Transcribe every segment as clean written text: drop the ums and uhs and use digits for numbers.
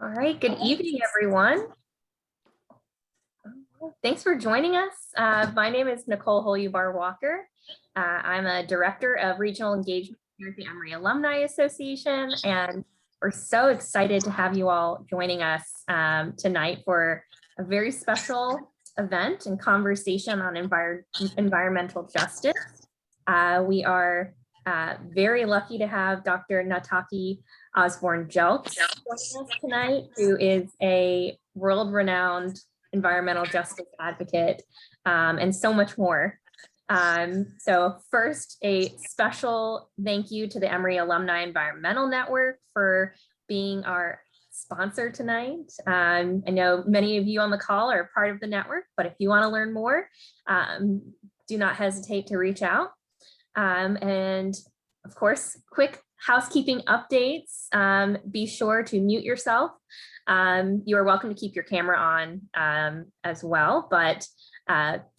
All right, good evening, everyone. Thanks for joining us. My name is Nicole Holubar-Walker. I'm a director of regional engagement here at the Emory Alumni Association, and we're so excited to have you all joining us tonight for a very special event and conversation on environmental justice. We are very lucky to have Dr. Nataki Osborne-Jelks joining us tonight, who is a world-renowned environmental justice advocate, and so much more. So first, a special thank you to the Emory Alumni Environmental Network for being our sponsor tonight. I know many of you on the call are part of the network, but if you want to learn more, do not hesitate to reach out. And of course, quick housekeeping updates. Be sure to mute yourself. You are welcome to keep your camera on as well, but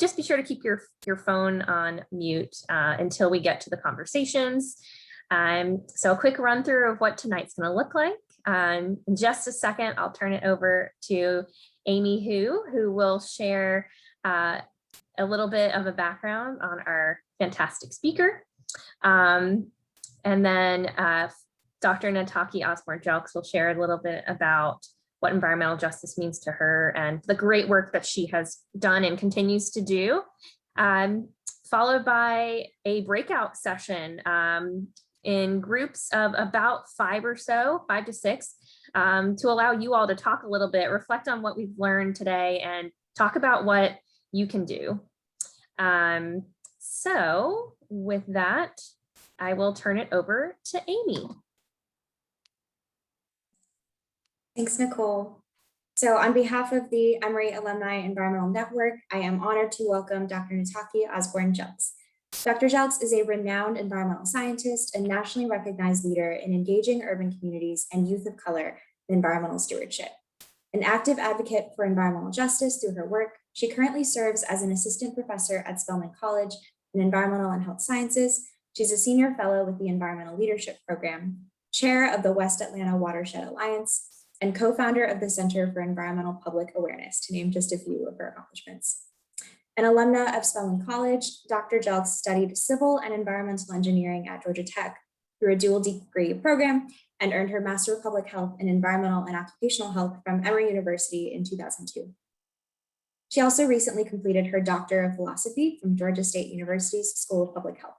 just be sure to keep your phone on mute until we get to the conversations. So a quick run through of what tonight's going to look like. In just a second, I'll turn it over to Amy who will share a little bit of a background on our fantastic speaker. And then Dr. Nataki Osborne-Jelks will share a little bit about what environmental justice means to her and the great work that she has done and continues to do, followed by a breakout session in groups of about 5 to 6, to allow you all to talk a little bit, reflect on what we've learned today, and talk about what you can do. So with that, I will turn it over to Amy. Thanks, Nicole. So on behalf of the Emory Alumni Environmental Network, I am honored to welcome Dr. Nataki Osborne-Jelks. Dr. Jelks is a renowned environmental scientist and nationally recognized leader in engaging urban communities and youth of color in environmental stewardship. An active advocate for environmental justice through her work, she currently serves as an assistant professor at Spelman College in Environmental and Health Sciences. She's a senior fellow with the Environmental Leadership Program, chair of the West Atlanta Watershed Alliance, and co-founder of the Center for Environmental Public Awareness, to name just a few of her accomplishments. An alumna of Spelman College, Dr. Jelks studied civil and environmental engineering at Georgia Tech through a dual degree program and earned her Master of Public Health in Environmental and Occupational Health from Emory University in 2002. She also recently completed her Doctor of Philosophy from Georgia State University's School of Public Health.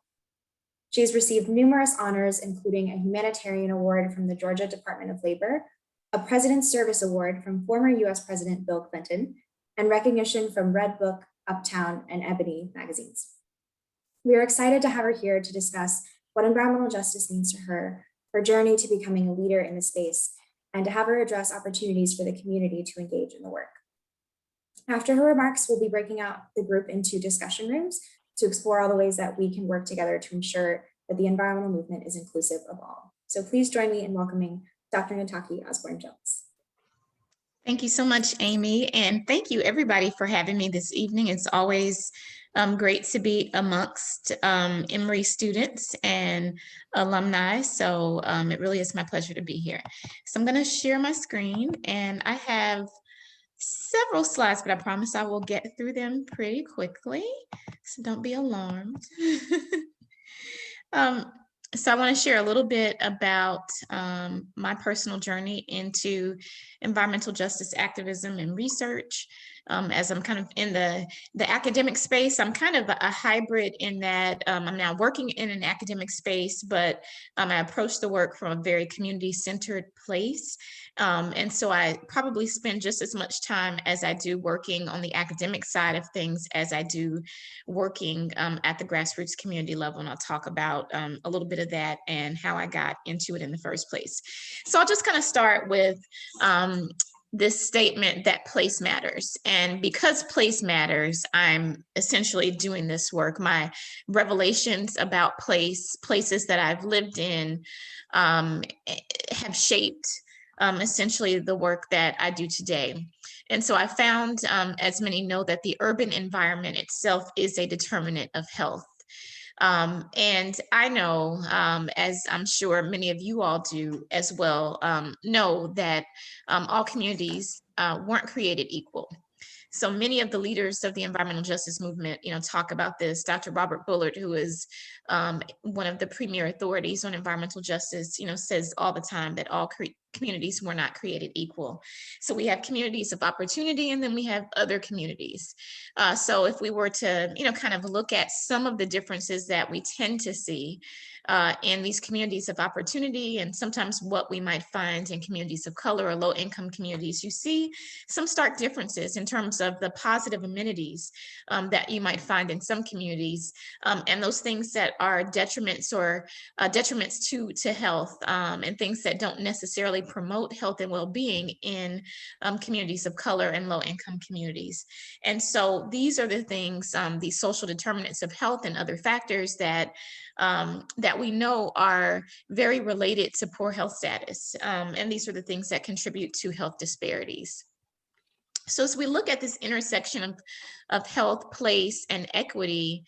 She has received numerous honors, including a humanitarian award from the Georgia Department of Labor, a President's Service Award from former US President Bill Clinton, and recognition from Red Book, Uptown, and Ebony magazines. We are excited to have her here to discuss what environmental justice means to her, her journey to becoming a leader in the space, and to have her address opportunities for the community to engage in the work. After her remarks, we'll be breaking out the group into discussion rooms to explore all the ways that we can work together to ensure that the environmental movement is inclusive of all. So please join me in welcoming Dr. Nataki Osborne-Jelks. Thank you so much, Amy, and thank you everybody for having me this evening. It's always great to be amongst Emory students and alumni, so it really is my pleasure to be here. So I'm going to share my screen, and I have several slides, but I promise I will get through them pretty quickly, so don't be alarmed. So I want to share a little bit about my personal journey into environmental justice activism and research. As I'm kind of in the academic space, I'm kind of a hybrid in that I'm now working in an academic space, but I approach the work from a very community-centered place. And so I probably spend just as much time as I do working on the academic side of things as I do working at the grassroots community level. And I'll talk about a little bit of that and how I got into it in the first place. So I'll just kind of start with this statement that place matters. And because place matters, I'm essentially doing this work. My revelations about places that I've lived in have shaped essentially the work that I do today. And so I found, as many know, that the urban environment itself is a determinant of health. And I know, as I'm sure many of you all do as well, know that all communities weren't created equal. So many of the leaders of the environmental justice movement, talk about this. Dr. Robert Bullard, who is one of the premier authorities on environmental justice, says all the time that all communities were not created equal. So we have communities of opportunity, and then we have other communities. So if we were to, kind of look at some of the differences that we tend to see in these communities of opportunity, and sometimes what we might find in communities of color or low income communities, you see some stark differences in terms of the positive amenities that you might find in some communities, and those things that are detriments or detriments to health, and things that don't necessarily promote health and well-being in communities of color and low-income communities. And so these are the things, these social determinants of health and other factors that we know are very related to poor health status. And these are the things that contribute to health disparities. So as we look at this intersection of health, place, and equity,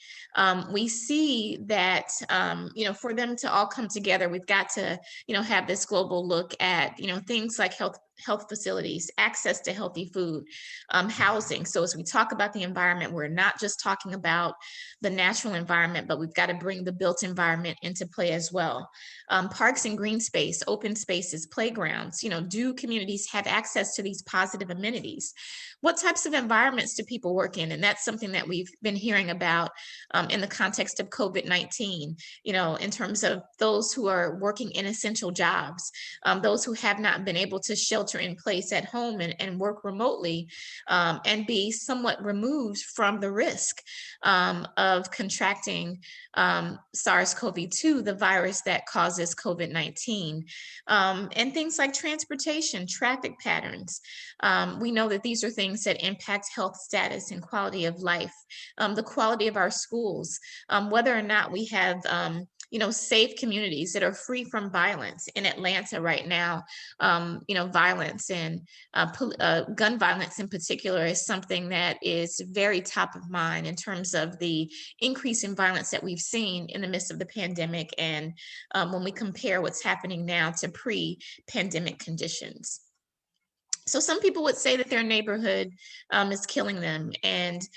we see that, for them to all come together, we've got to, have this global look at, things like health facilities, access to healthy food, housing. So as we talk about the environment, we're not just talking about the natural environment, but we've got to bring the built environment into play as well. Parks and green space, open spaces, playgrounds, do communities have access to these positive amenities? What types of environments do people work in? And that's something that we've been hearing about in the context of COVID-19, in terms of those who are working in essential jobs, those who have not been able to shelter in place at home and work remotely, and be somewhat removed from the risk of contracting SARS-CoV-2, the virus that causes COVID-19, and things like transportation, traffic patterns. We know that these are things that impact health status and quality of life, the quality of our schools, whether or not we have safe communities that are free from violence. In Atlanta right now, violence and gun violence in particular is something that is very top of mind in terms of the increase in violence that we've seen in the midst of the pandemic, and when we compare what's happening now to pre-pandemic conditions. So some people would say that their neighborhood is killing them. And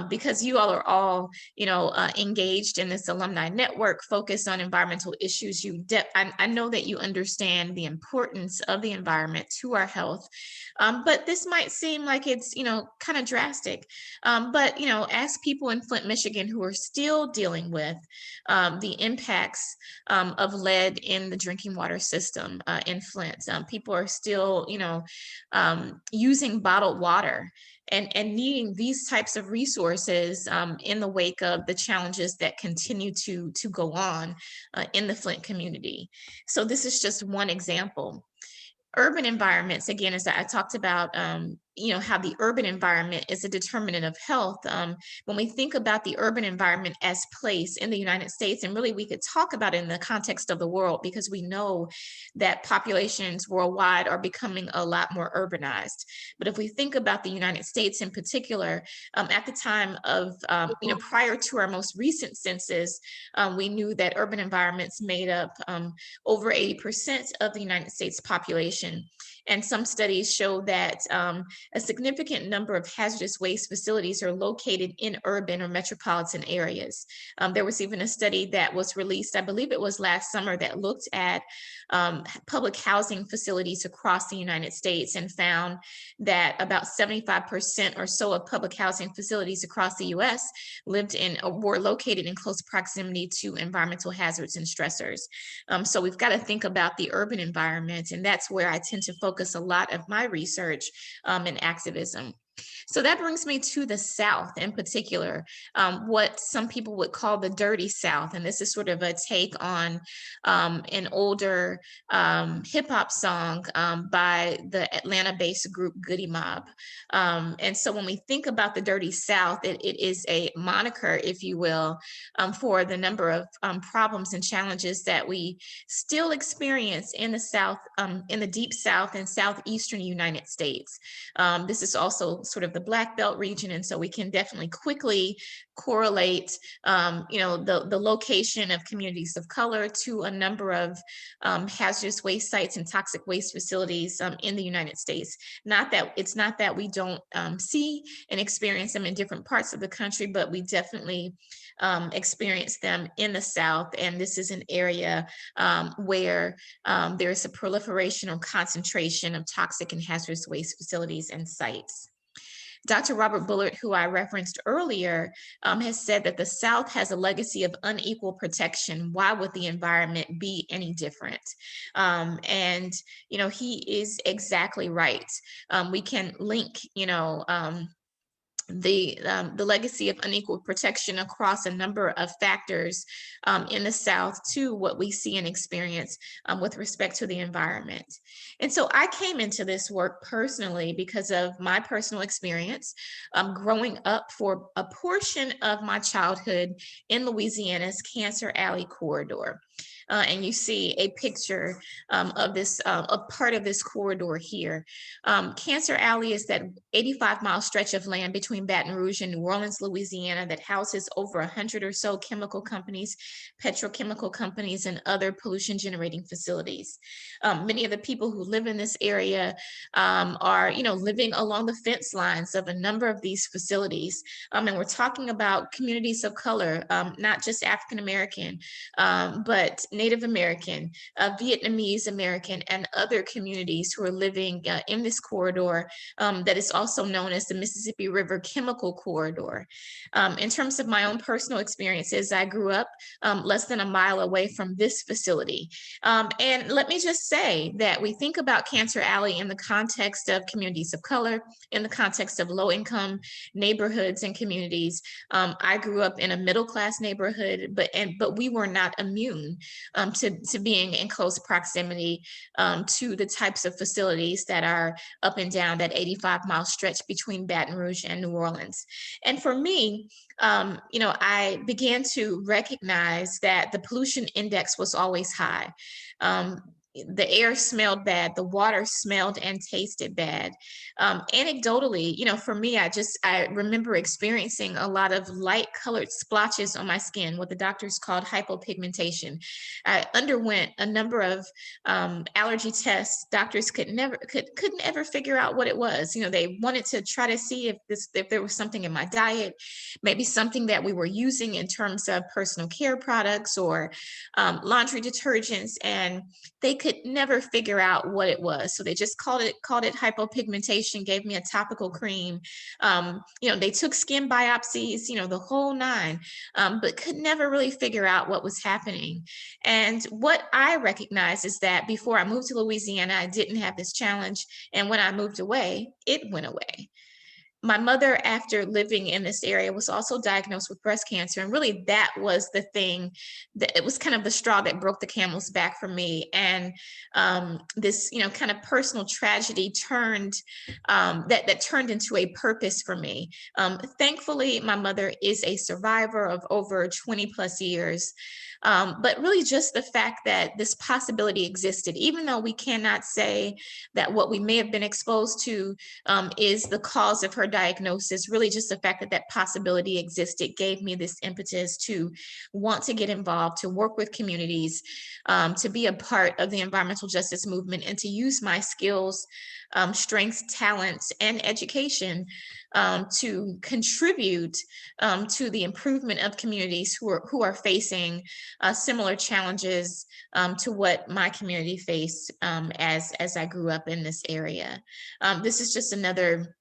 because you all are all, engaged in this alumni network focused on environmental issues, I know that you understand the importance of the environment to our health. But this might seem like it's, kind of drastic. But, as people in Flint, Michigan, who are still dealing with the impacts of lead in the drinking water system in Flint, people are still, using bottled water and needing these types of resources in the wake of the challenges that continue to go on in the Flint community. So this is just one example. Urban environments, again, as I talked about, how the urban environment is a determinant of health. When we think about the urban environment as place in the United States, and really we could talk about it in the context of the world, because we know that populations worldwide are becoming a lot more urbanized. But if we think about the United States in particular, at the time of, prior to our most recent census, we knew that urban environments made up over 80% of the United States population. And some studies show that a significant number of hazardous waste facilities are located in urban or metropolitan areas. There was even a study that was released, I believe it was last summer, that looked at public housing facilities across the United States and found that about 75% or so of public housing facilities across the US were located in close proximity to environmental hazards and stressors. So we've got to think about the urban environment, and that's where I tend to focus a lot of my research and activism. So that brings me to the South in particular, what some people would call the dirty South. And this is sort of a take on an older hip hop song by the Atlanta-based group Goody Mob. And so when we think about the dirty South, it is a moniker, if you will, for the number of problems and challenges that we still experience in the South, in the deep South and Southeastern United States. This is also sort of the Black Belt region. And so we can definitely quickly correlate, the location of communities of color to a number of hazardous waste sites and toxic waste facilities in the United States. It's not that we don't see and experience them in different parts of the country, but we definitely experience them in the South. And this is an area where there is a proliferation or concentration of toxic and hazardous waste facilities and sites. Dr. Robert Bullard, who I referenced earlier, has said that the South has a legacy of unequal protection. Why would the environment be any different? And he is exactly right. We can link, the legacy of unequal protection across a number of factors in the South to what we see and experience with respect to the environment. And so I came into this work personally because of my personal experience growing up for a portion of my childhood in Louisiana's Cancer Alley corridor. And you see a picture of this, a part of this corridor here. Cancer Alley is that 85-mile stretch of land between Baton Rouge and New Orleans, Louisiana, that houses over 100 or so chemical companies, petrochemical companies, and other pollution generating facilities. Many of the people who live in this area are, living along the fence lines of a number of these facilities. And we're talking about communities of color, not just African American, but Native American, Vietnamese American, and other communities who are living in this corridor that is also known as the Mississippi River Chemical Corridor. In terms of my own personal experiences, I grew up less than a mile away from this facility. And let me just say that we think about Cancer Alley in the context of communities of color, in the context of low-income neighborhoods and communities. I grew up in a middle-class neighborhood, but we were not immune to being in close proximity to the types of facilities that are up and down that 85-mile stretch between Baton Rouge and New Orleans. And for me, I began to recognize that the pollution index was always high. The air smelled bad, the water smelled and tasted bad. Anecdotally, for me, I remember experiencing a lot of light colored splotches on my skin, what the doctors called hypopigmentation. I underwent a number of allergy tests. Doctors couldn't ever figure out what it was. They wanted to try to see if there was something in my diet, maybe something that we were using in terms of personal care products or laundry detergents, and they could never figure out what it was. So they just called it hypopigmentation, gave me a topical cream. They took skin biopsies, the whole nine, but could never really figure out what was happening. And what I recognize is that before I moved to Louisiana, I didn't have this challenge. And when I moved away, it went away. My mother, after living in this area, was also diagnosed with breast cancer. And really that was the thing that it was kind of the straw that broke the camel's back for me. And this, kind of personal tragedy turned into a purpose for me. Thankfully, my mother is a survivor of over 20 plus years. But really just the fact that this possibility existed, even though we cannot say that what we may have been exposed to is the cause of her diagnosis, really just the fact that that possibility existed gave me this impetus to want to get involved, to work with communities, to be a part of the environmental justice movement, and to use my skills, strengths, talents, and education to contribute to the improvement of communities who are facing similar challenges to what my community faced as I grew up in this area. This is just another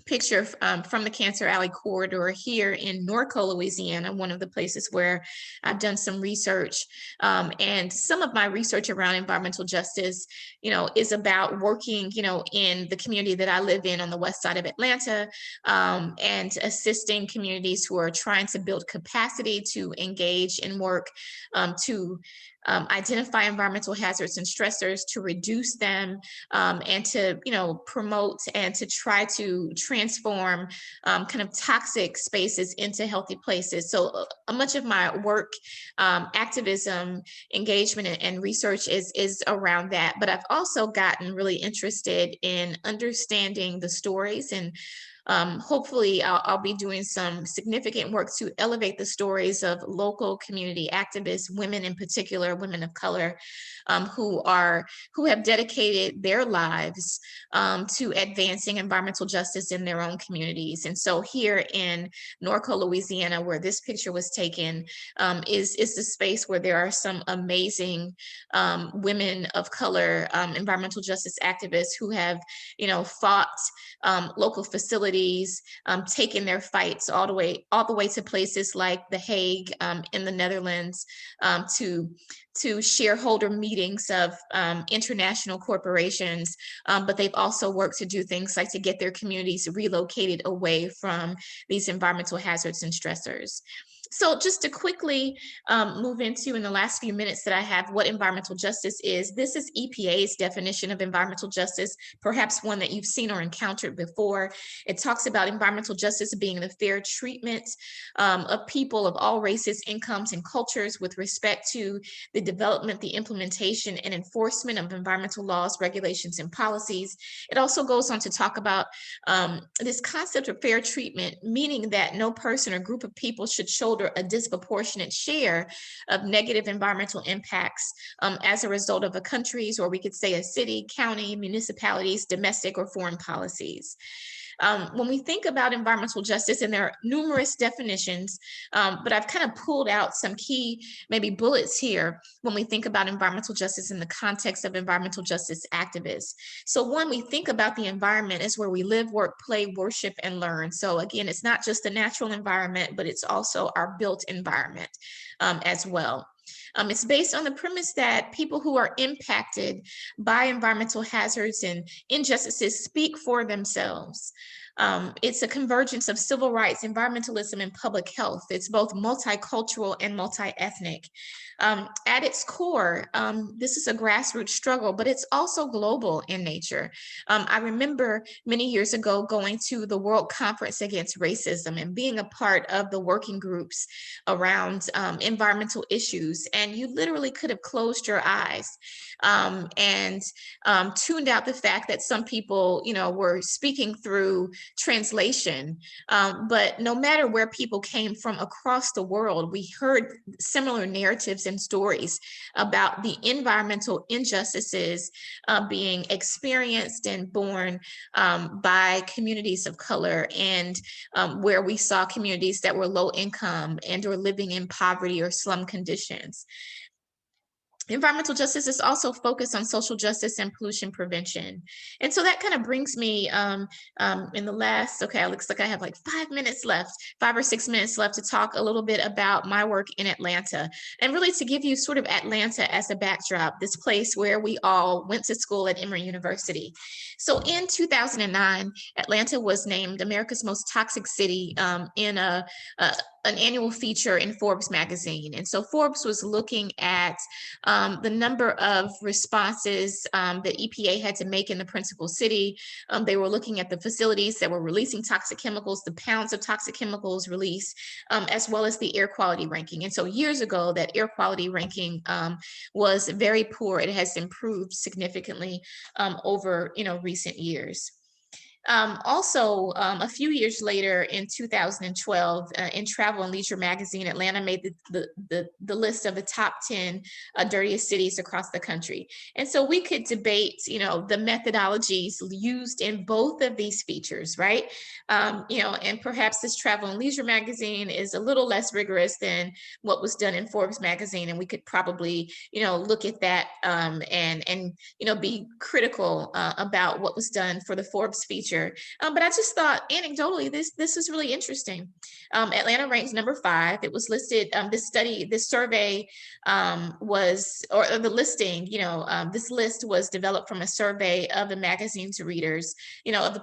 picture from the Cancer Alley corridor here in Norco, Louisiana, one of the places where I've done some research. And some of my research around environmental justice, is about working, in the community that I live in on the west side of Atlanta, and assisting communities who are trying to build capacity to engage and work to identify environmental hazards and stressors, to reduce them, and to, promote and to try to transform kind of toxic spaces into healthy places. So much of my work, activism, engagement, and research is around that. But I've also gotten really interested in understanding the stories, and hopefully I'll be doing some significant work to elevate the stories of local community activists, women in particular, women of color, who have dedicated their lives to advancing environmental justice in their own communities. And so here in Norco, Louisiana, where this picture was taken, is the space where there are some amazing women of color, environmental justice activists who have, fought local facilities, taking their fights all the way to places like The Hague in the Netherlands, to shareholder meetings of international corporations, but they've also worked to do things like to get their communities relocated away from these environmental hazards and stressors. So just to quickly move into, in the last few minutes that I have, what environmental justice is. This is EPA's definition of environmental justice, perhaps one that you've seen or encountered before. It talks about environmental justice being the fair treatment of people of all races, incomes, and cultures with respect to the development, the implementation, and enforcement of environmental laws, regulations, and policies. It also goes on to talk about this concept of fair treatment, meaning that no person or group of people should shoulder a disproportionate share of negative environmental impacts as a result of a country's, or we could say a city, county, municipalities, domestic or foreign policies. When we think about environmental justice, and there are numerous definitions, but I've kind of pulled out some key maybe bullets here when we think about environmental justice in the context of environmental justice activists. So one, we think about the environment as where we live, work, play, worship, and learn. So again, it's not just the natural environment, but it's also our built environment as well. It's based on the premise that people who are impacted by environmental hazards and injustices speak for themselves. It's a convergence of civil rights, environmentalism, and public health. It's both multicultural and multi-ethnic. At its core, this is a grassroots struggle, but it's also global in nature. I remember many years ago going to the World Conference Against Racism and being a part of the working groups around environmental issues, and you literally could have closed your eyes and tuned out the fact that some people, were speaking through translation. But no matter where people came from across the world, we heard similar narratives and stories about the environmental injustices being experienced and borne by communities of color, and where we saw communities that were low income and or living in poverty or slum conditions. Environmental justice is also focused on social justice and pollution prevention. And so that kind of brings me in the last, okay, it looks like I have like 5 minutes left, 5 or 6 minutes left to talk a little bit about my work in Atlanta, and really to give you sort of Atlanta as a backdrop, this place where we all went to school at Emory University. So in 2009, Atlanta was named America's most toxic city in an annual feature in Forbes magazine. And so Forbes was looking at the number of responses that EPA had to make in the principal city. They were looking at the facilities that were releasing toxic chemicals, the pounds of toxic chemicals released, as well as the air quality ranking. And so years ago, that air quality ranking was very poor. It has improved significantly over recent years. Also, a few years later in 2012, in Travel and Leisure magazine, Atlanta made the list of the top 10 dirtiest cities across the country. And so we could debate, the methodologies used in both of these features, right? And perhaps this Travel and Leisure magazine is a little less rigorous than what was done in Forbes magazine. And we could probably, look at that and be critical about what was done for the Forbes feature future. But I just thought anecdotally, this is really interesting. Atlanta ranks number 5. It was listed, this survey or the listing, this list was developed from a survey of the magazine's readers, of the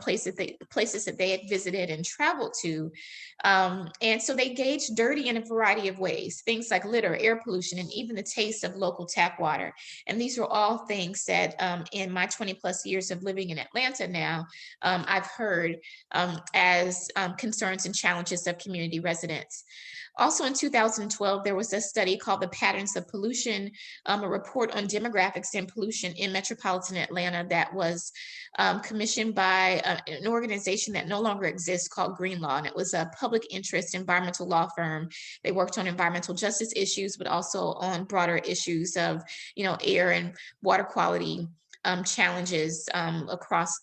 places that they had visited and traveled to. And so they gauged dirty in a variety of ways, things like litter, air pollution, and even the taste of local tap water. And these are all things that in my 20 plus years of living in Atlanta now, I've heard as concerns and challenges of community residents. Also in 2012, there was a study called The Patterns of Pollution, a report on demographics and pollution in metropolitan Atlanta that was commissioned by an organization that no longer exists called Green Law. And it was a public interest environmental law firm. They worked on environmental justice issues, but also on broader issues of, air and water quality challenges across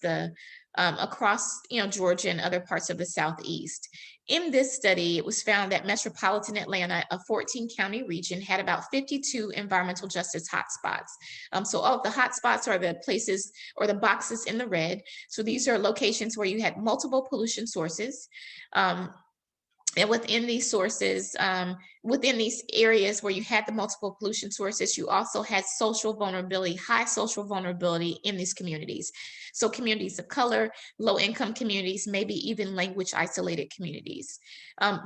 Georgia and other parts of the Southeast. In this study, it was found that metropolitan Atlanta, a 14-county region, had about 52 environmental justice hotspots. So all of the hotspots are the places or the boxes in the red. So these are locations where you had multiple pollution sources. And within these sources, within these areas where you had the multiple pollution sources, you also had social vulnerability, high social vulnerability in these communities. So communities of color, low-income communities, maybe even language-isolated communities.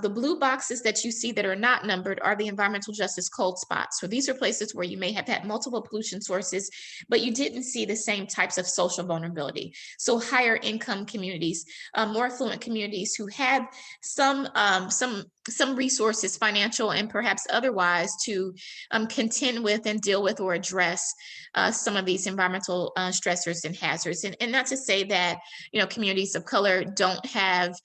The blue boxes that you see that are not numbered are the environmental justice cold spots. So these are places where you may have had multiple pollution sources, but you didn't see the same types of social vulnerability. So higher income communities, more affluent communities who had some resources, financial and perhaps otherwise, to contend with and deal with or address some of these environmental stressors and hazards. And not to say that, communities of color don't have,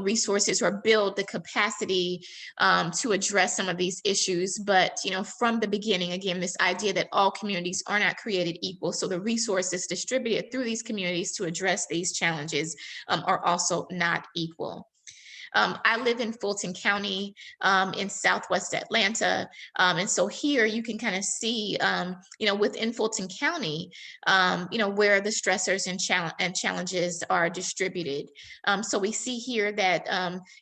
resources or build the capacity to address some of these issues. But, from the beginning, again, this idea that all communities are not created equal. So the resources distributed through these communities to address these challenges are also not equal. I live in Fulton County in Southwest Atlanta. And so here you can kind of see, within Fulton County, where the stressors and challenges are distributed. So we see here that,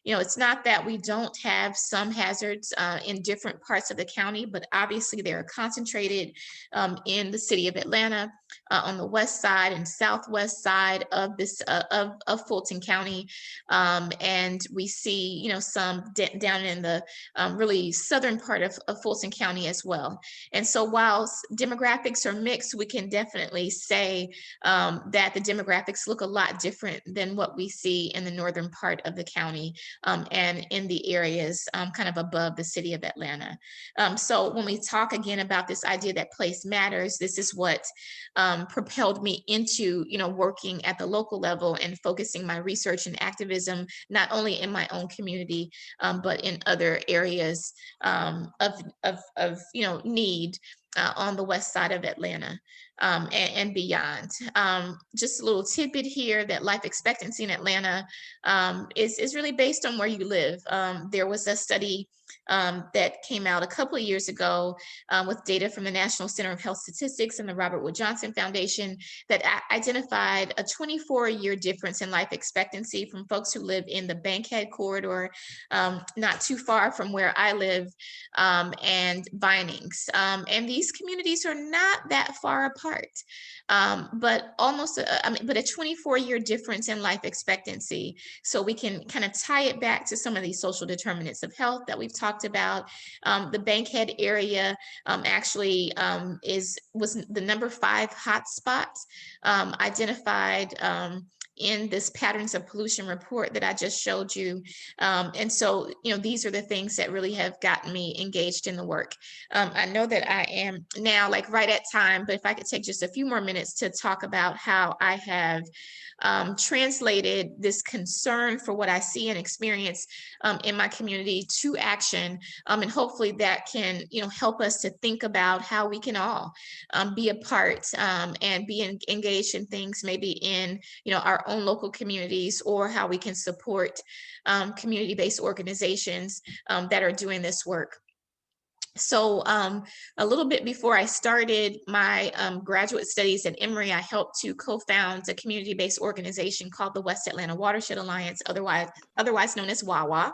it's not that we don't have some hazards in different parts of the county, but obviously they are concentrated in the city of Atlanta on the west side and southwest side of this of Fulton County. And we see, some down in the really southern part of Fulton County as well. And so while demographics are mixed, we can definitely say that the demographics look a lot different than what we see in the northern part of the county and in the areas kind of above the city of Atlanta. So when we talk again about this idea that place matters, this is what propelled me into, working at the local level and focusing my research and activism, not only in my own community, but in other areas of need on the west side of Atlanta and beyond. Just a little tidbit here that life expectancy in Atlanta is really based on where you live. There was a study that came out a couple of years ago with data from the National Center of Health Statistics and the Robert Wood Johnson Foundation that identified a 24-year difference in life expectancy from folks who live in the Bankhead corridor, not too far from where I live, and Vinings. And these communities are not that far apart, but but a 24-year difference in life expectancy. So we can kind of tie it back to some of these social determinants of health that we've talked about. The Bankhead area actually was the number 5 hotspot identified in this patterns of pollution report that I just showed you. And so, these are the things that really have gotten me engaged in the work. I know that I am now right at time, but if I could take just a few more minutes to talk about how I have translated this concern for what I see and experience in my community to action. And hopefully that can, help us to think about how we can all be a part and be engaged in things maybe in, our own local communities, or how we can support community-based organizations that are doing this work. So a little bit before I started my graduate studies at Emory, I helped to co-found a community-based organization called the West Atlanta Watershed Alliance, otherwise known as WAWA.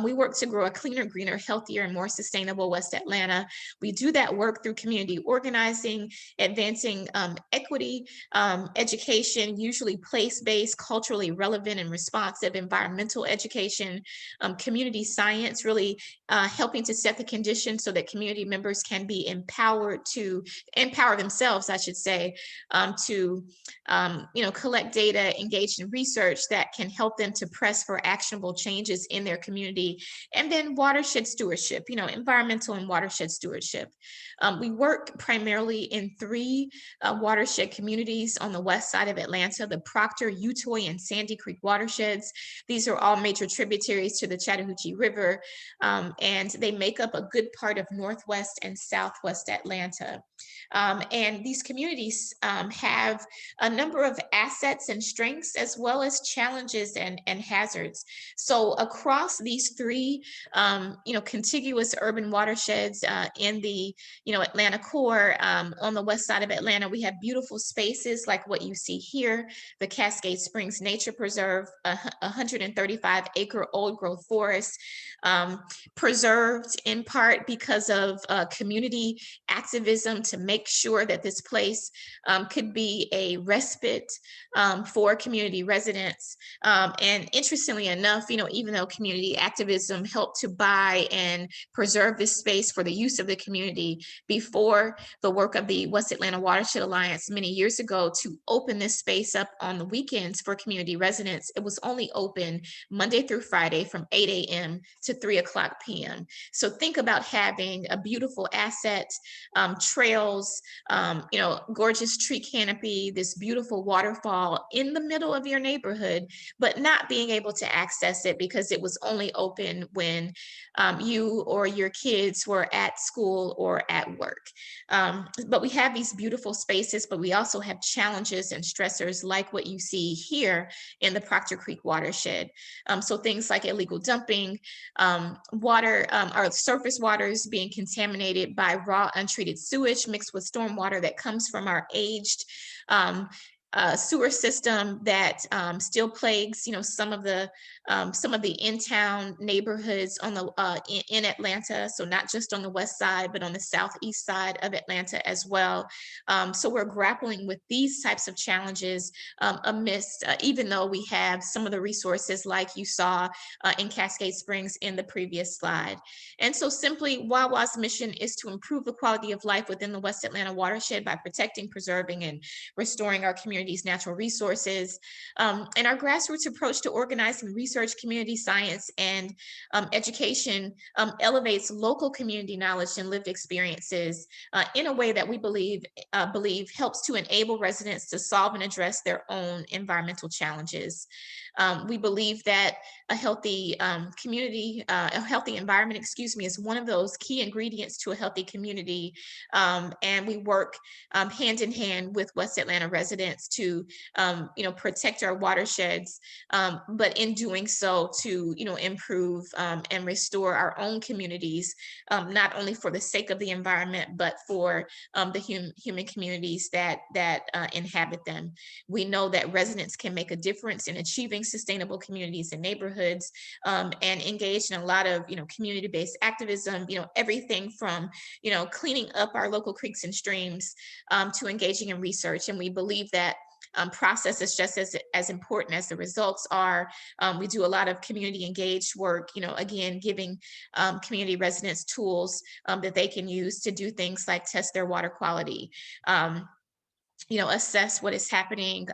We work to grow a cleaner, greener, healthier, and more sustainable West Atlanta. We do that work through community organizing, advancing equity, education, usually place-based, culturally relevant and responsive environmental education, community science, really helping to set the conditions so that community members can be empowered to empower themselves, I should say, to collect data, engage in research that can help them to press for actionable changes in their community. And then watershed stewardship, environmental and watershed stewardship. We work primarily in three watershed communities on the west side of Atlanta: the Proctor, Utoy, and Sandy Creek watersheds. These are all major tributaries to the Chattahoochee River, and they make up a good part of Northwest and Southwest Atlanta. And these communities have a number of assets and strengths, as well as challenges and hazards. So across these three, contiguous urban watersheds in the, Atlanta core, on the west side of Atlanta, we have beautiful spaces like what you see here, the Cascade Springs Nature Preserve, a 135-acre old growth forest, preserved in part because of community activism to make sure that this place could be a respite for community residents. And interestingly enough, even though community activism helped to buy and preserve this space for the use of the community, before the work of the West Atlanta Watershed Alliance many years ago to open this space up on the weekends for community residents, it was only open Monday through Friday from 8 a.m. to 3:00 p.m. So think about having a beautiful asset, trails, gorgeous tree canopy, this beautiful waterfall in the middle of your neighborhood, but not being able to access it because it was only open when you or your kids were at school or at work. But we have these beautiful spaces, but we also have challenges and stressors like what you see here in the Proctor Creek watershed. So things like illegal dumping, water, our surface waters being contaminated by raw untreated sewage mixed with stormwater that comes from our aged sewer system that still plagues, some of the in-town neighborhoods on the in Atlanta. So not just on the west side, but on the southeast side of Atlanta as well. So we're grappling with these types of challenges amidst, even though we have some of the resources like you saw in Cascade Springs in the previous slide. And so simply, WAWA's mission is to improve the quality of life within the West Atlanta watershed by protecting, preserving, and restoring our community's natural resources. And our grassroots approach to organizing research, community science, and education elevates local community knowledge and lived experiences in a way that we believe helps to enable residents to solve and address their own environmental challenges. We believe that a healthy community, a healthy environment, is one of those key ingredients to a healthy community. And we work hand in hand with West Atlanta residents to, protect our watersheds, but in doing so to, improve and restore our own communities, not only for the sake of the environment, but for the human communities that inhabit them. We know that residents can make a difference in achieving sustainable communities and neighborhoods, and engage in a lot of, community-based activism, everything from, cleaning up our local creeks and streams to engaging in research. And we believe that process is just as important as the results are. We do a lot of community engaged work, again, giving community residents tools that they can use to do things like test their water quality, assess what is happening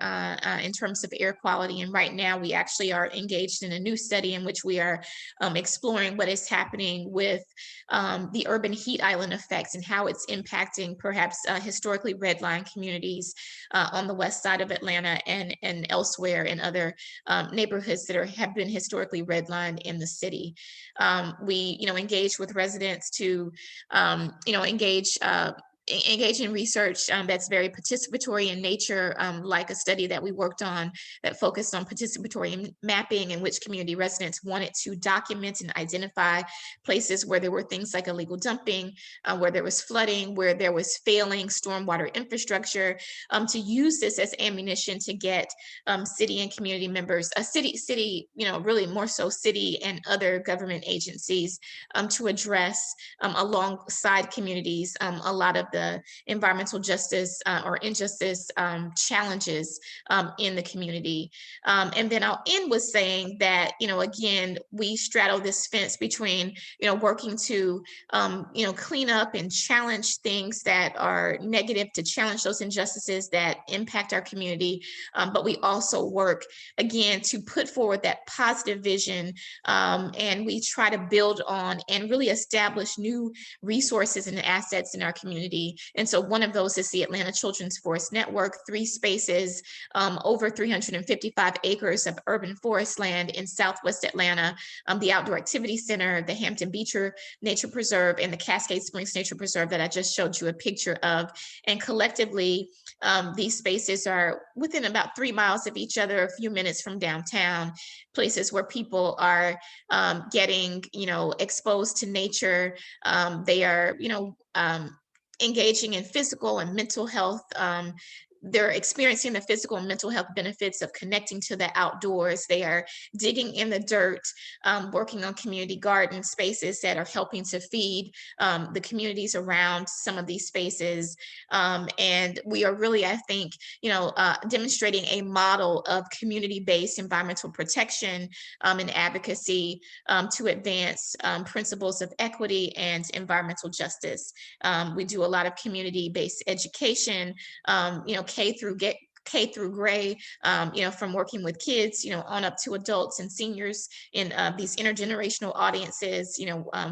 in terms of air quality. And right now we actually are engaged in a new study in which we are exploring what is happening with the urban heat island effects and how it's impacting perhaps historically redlined communities on the west side of Atlanta and elsewhere in other neighborhoods that have been historically redlined in the city. We engage with residents to engage engage in research that's very participatory in nature, like a study that we worked on that focused on participatory mapping, in which community residents wanted to document and identify places where there were things like illegal dumping, where there was flooding, where there was failing stormwater infrastructure, to use this as ammunition to get city and community members, city, really more so city and other government agencies, to address alongside communities a lot of the environmental justice or injustice challenges in the community. And then I'll end with saying that, again, we straddle this fence between, working to, clean up and challenge things that are negative, to challenge those injustices that impact our community. But we also work, again, to put forward that positive vision, and we try to build on and really establish new resources and assets in our community. And so one of those is the Atlanta Children's Forest Network, 3 spaces, over 355 acres of urban forest land in Southwest Atlanta, the Outdoor Activity Center, the Hampton Beecher Nature Preserve, and the Cascade Springs Nature Preserve that I just showed you a picture of. And collectively, these spaces are within about 3 miles of each other, a few minutes from downtown, places where people are getting, exposed to nature. They are, engaging in physical and mental health. They're experiencing the physical and mental health benefits of connecting to the outdoors. They are digging in the dirt, working on community garden spaces that are helping to feed the communities around some of these spaces. And we are really, I think, demonstrating a model of community-based environmental protection and advocacy to advance principles of equity and environmental justice. We do a lot of community-based education, K through grade, from working with kids, on up to adults and seniors in these intergenerational audiences.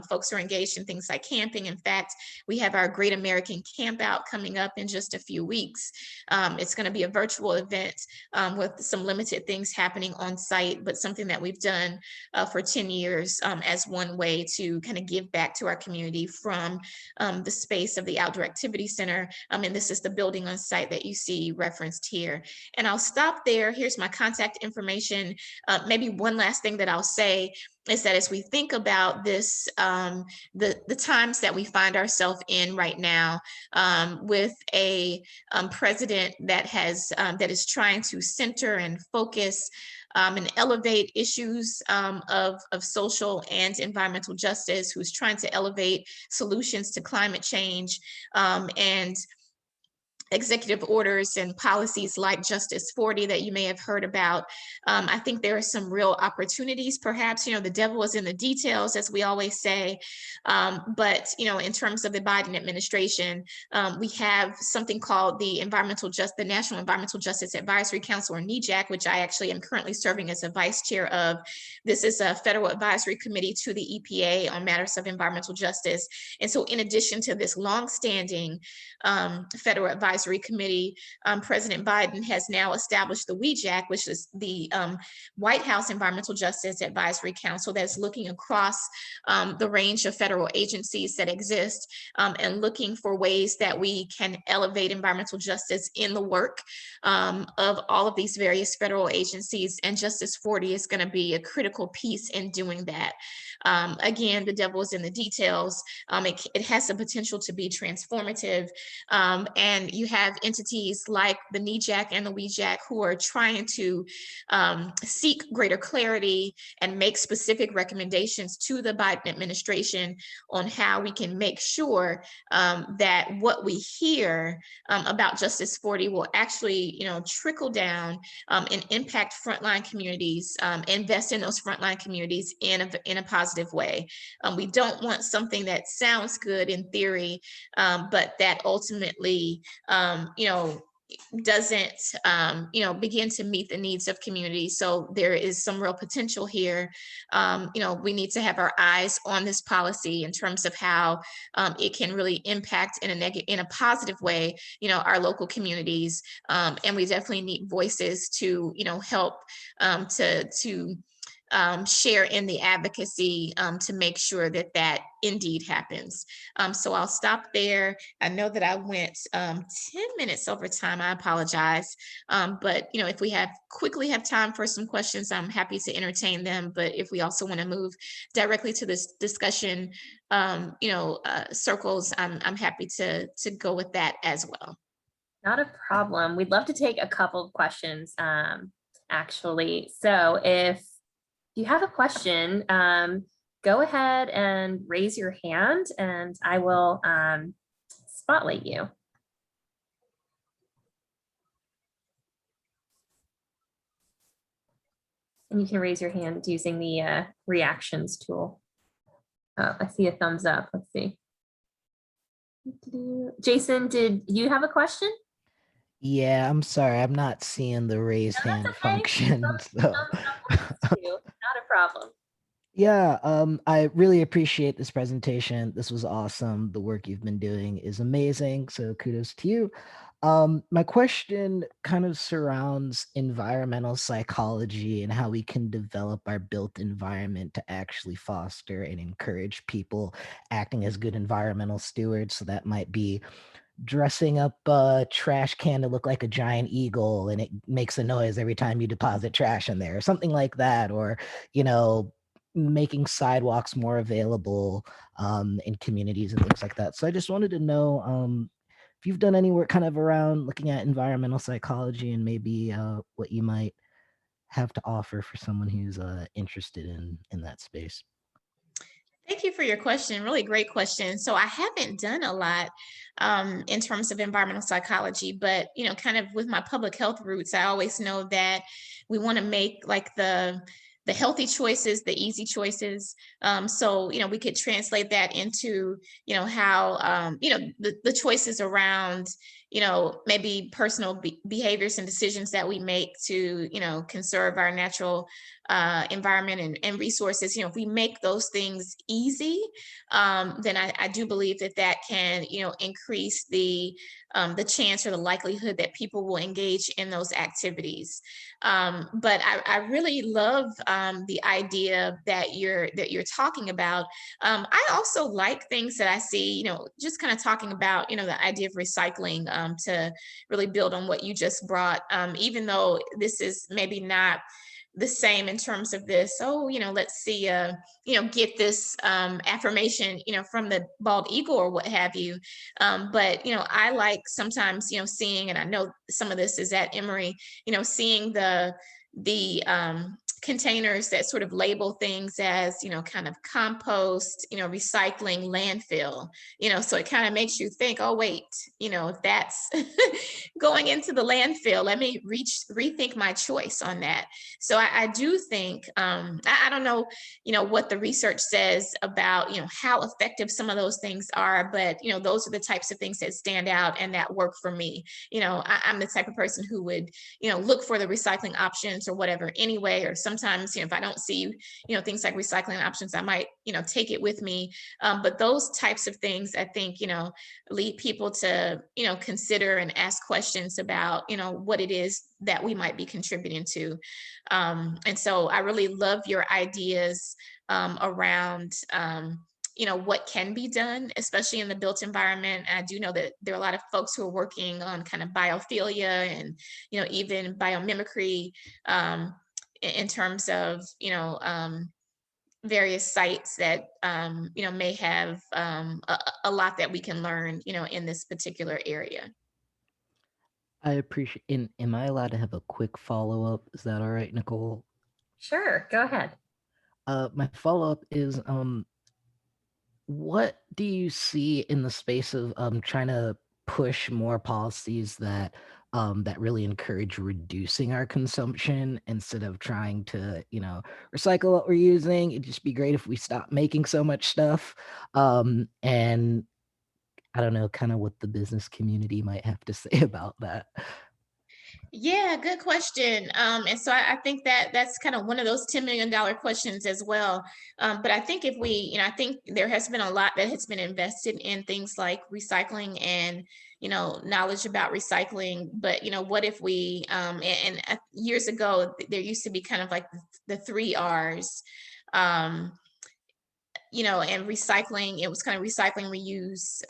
Folks are engaged in things like camping. In fact, we have our Great American Camp Out coming up in just a few weeks. It's going to be a virtual event with some limited things happening on site, but something that we've done for 10 years as one way to kind of give back to our community from the space of the Outdoor Activity Center. And this is the building on site that you see referenced here. And I'll stop there. Here's my contact information. Maybe one last thing that I'll say is that as we think about this, the times that we find ourselves in right now, with a president that is trying to center and focus and elevate issues of social and environmental justice, who's trying to elevate solutions to climate change, and executive orders and policies like Justice 40 that you may have heard about. I think there are some real opportunities, perhaps. The devil is in the details, as we always say. But in terms of the Biden administration, we have something called the National Environmental Justice Advisory Council, or NEJAC, which I actually am currently serving as a vice chair of. This is a federal advisory committee to the EPA on matters of environmental justice. And so in addition to this longstanding federal advisory committee, President Biden has now established the WEJAC, which is the White House Environmental Justice Advisory Council, that's looking across the range of federal agencies that exist, and looking for ways that we can elevate environmental justice in the work of all of these various federal agencies. And Justice 40 is going to be a critical piece in doing that. Again, the devil is in the details. It has the potential to be transformative. And you have entities like the NEJAC and the WEJAC who are trying to seek greater clarity and make specific recommendations to the Biden administration on how we can make sure that what we hear about Justice 40 will actually, trickle down and impact frontline communities, invest in those frontline communities in a positive way. We don't want something that sounds good in theory, but that ultimately, doesn't, begin to meet the needs of communities. So there is some real potential here. We need to have our eyes on this policy in terms of how it can really impact in a positive way, our local communities. And we definitely need voices to, help to share in the advocacy to make sure that that indeed happens. So I'll stop there. I know that I went 10 minutes over time. I apologize. But if we quickly have time for some questions, I'm happy to entertain them. But if we also want to move directly to this discussion, circles, I'm happy to go with that as well. Not a problem. We'd love to take a couple of questions, actually. So if you have a question, go ahead and raise your hand and I will spotlight you. And you can raise your hand using the reactions tool. Oh, I see a thumbs up. Let's see. Jason, did you have a question? Yeah, I'm sorry. I'm not seeing the raise No, that's hand okay. function. So Thumbs up works too. Not a problem. yeah, I really appreciate this presentation. This was awesome. The work you've been doing is amazing. So kudos to you. My question kind of surrounds environmental psychology and how we can develop our built environment to actually foster and encourage people acting as good environmental stewards. So that might be dressing up a trash can to look like a giant eagle and it makes a noise every time you deposit trash in there, or something like that, or you know making sidewalks more available in communities and things like that. So I just wanted to know if you've done any work kind of around looking at environmental psychology and maybe what you might have to offer for someone who's interested in that space. Thank you for your question. Really great question. So I haven't done a lot in terms of environmental psychology, but kind of with my public health roots, I always know that we want to make like the healthy choices, the easy choices. So we could translate that into how the choices around maybe personal behaviors and decisions that we make to conserve our natural environment and resources. If we make those things easy, then I do believe that that can increase the chance or the likelihood that people will engage in those activities. But I really love the idea that you're talking about. I also like things that I see, just kind of talking about, the idea of recycling to really build on what you just brought, even though this is maybe not the same in terms of this. Oh, let's see, get this affirmation, from the bald eagle or what have you. But I like sometimes, seeing, and I know some of this is at Emory, seeing the containers that sort of label things as kind of compost, recycling, landfill, so it kind of makes you think, oh wait, if that's going into the landfill, let me rethink my choice on that. So I do think I don't know what the research says about how effective some of those things are, but those are the types of things that stand out and that work for me. I'm the type of person who would look for the recycling options or whatever anyway, or sometimes if I don't see things like recycling options, I might take it with me. But those types of things, I think lead people to consider and ask questions about what it is that we might be contributing to. And so I really love your ideas around what can be done, especially in the built environment. I do know that there are a lot of folks who are working on kind of biophilia and even biomimicry in terms of various sites that may have a lot that we can learn in this particular area. I appreciate. Am I allowed to have a quick follow up? Is that all right, Nicole? Sure, go ahead. My follow up is what do you see in the space of trying to push more policies that that really encourage reducing our consumption instead of trying to recycle what we're using? It'd just be great if we stop making so much stuff. And I don't know kind of what the business community might have to say about that. Yeah, good question. And so I think that that's kind of one of those $10 million questions as well. But I think if we, I think there has been a lot that has been invested in things like recycling and, knowledge about recycling. But, what if we, years ago, there used to be kind of like the three R's. And recycling, it was kind of recycling, reuse,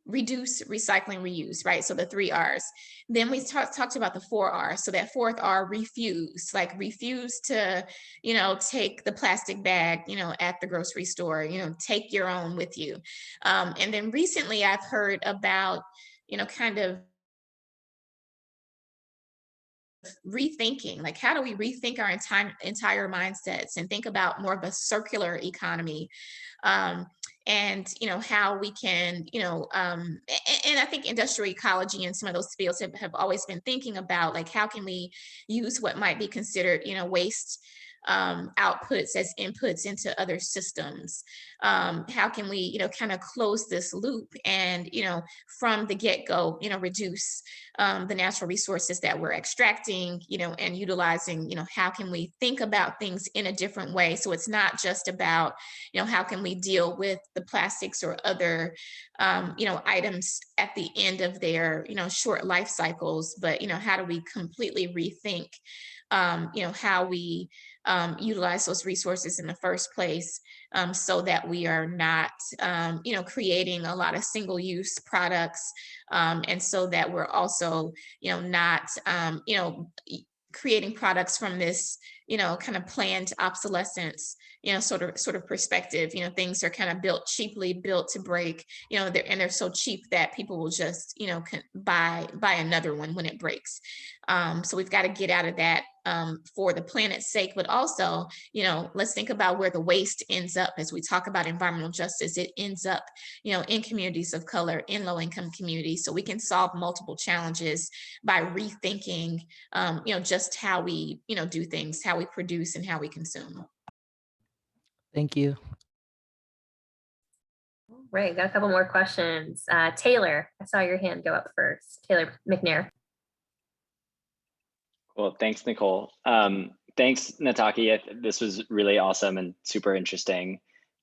reduce, recycling, reuse, right? So the three R's. Then we talked about the four R's. So that fourth R, refuse, like refuse to, take the plastic bag, at the grocery store, take your own with you. And then recently I've heard about, kind of rethinking, like how do we rethink our entire mindsets and think about more of a circular economy, um, and how we can, and I think industrial ecology and some of those fields have always been thinking about like how can we use what might be considered waste outputs as inputs into other systems. How can we kind of close this loop and from the get-go reduce the natural resources that we're extracting, and utilizing, how can we think about things in a different way? So it's not just about, how can we deal with the plastics or other, items at the end of their, short life cycles, but, how do we completely rethink, how we utilize those resources in the first place, so that we are not, creating a lot of single-use products, and so that we're also, not, creating products from this, kind of planned obsolescence, sort of perspective. Things are kind of built cheaply, built to break, they're so cheap that people will just, buy another one when it breaks. So we've got to get out of that, for the planet's sake, but also, let's think about where the waste ends up. As we talk about environmental justice, it ends up, in communities of color, in low-income communities. So we can solve multiple challenges by rethinking, just how we, do things, how we produce and how we consume. Thank you. Right, got a couple more questions. Taylor, I saw your hand go up first. Taylor McNair. Well, thanks, Nicole. Thanks, Nataki. This was really awesome and super interesting.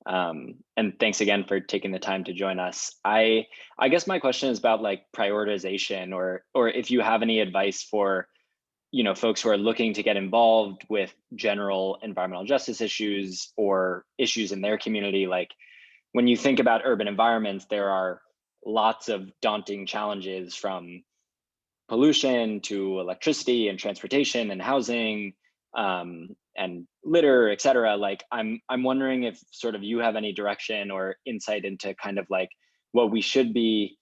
And thanks again for taking the time to join us. I guess my question is about like prioritization, or if you have any advice for folks who are looking to get involved with general environmental justice issues or issues in their community. Like when you think about urban environments, there are lots of daunting challenges, from pollution to electricity and transportation and housing, and litter, et cetera. Like I'm wondering if sort of you have any direction or insight into kind of like what we should be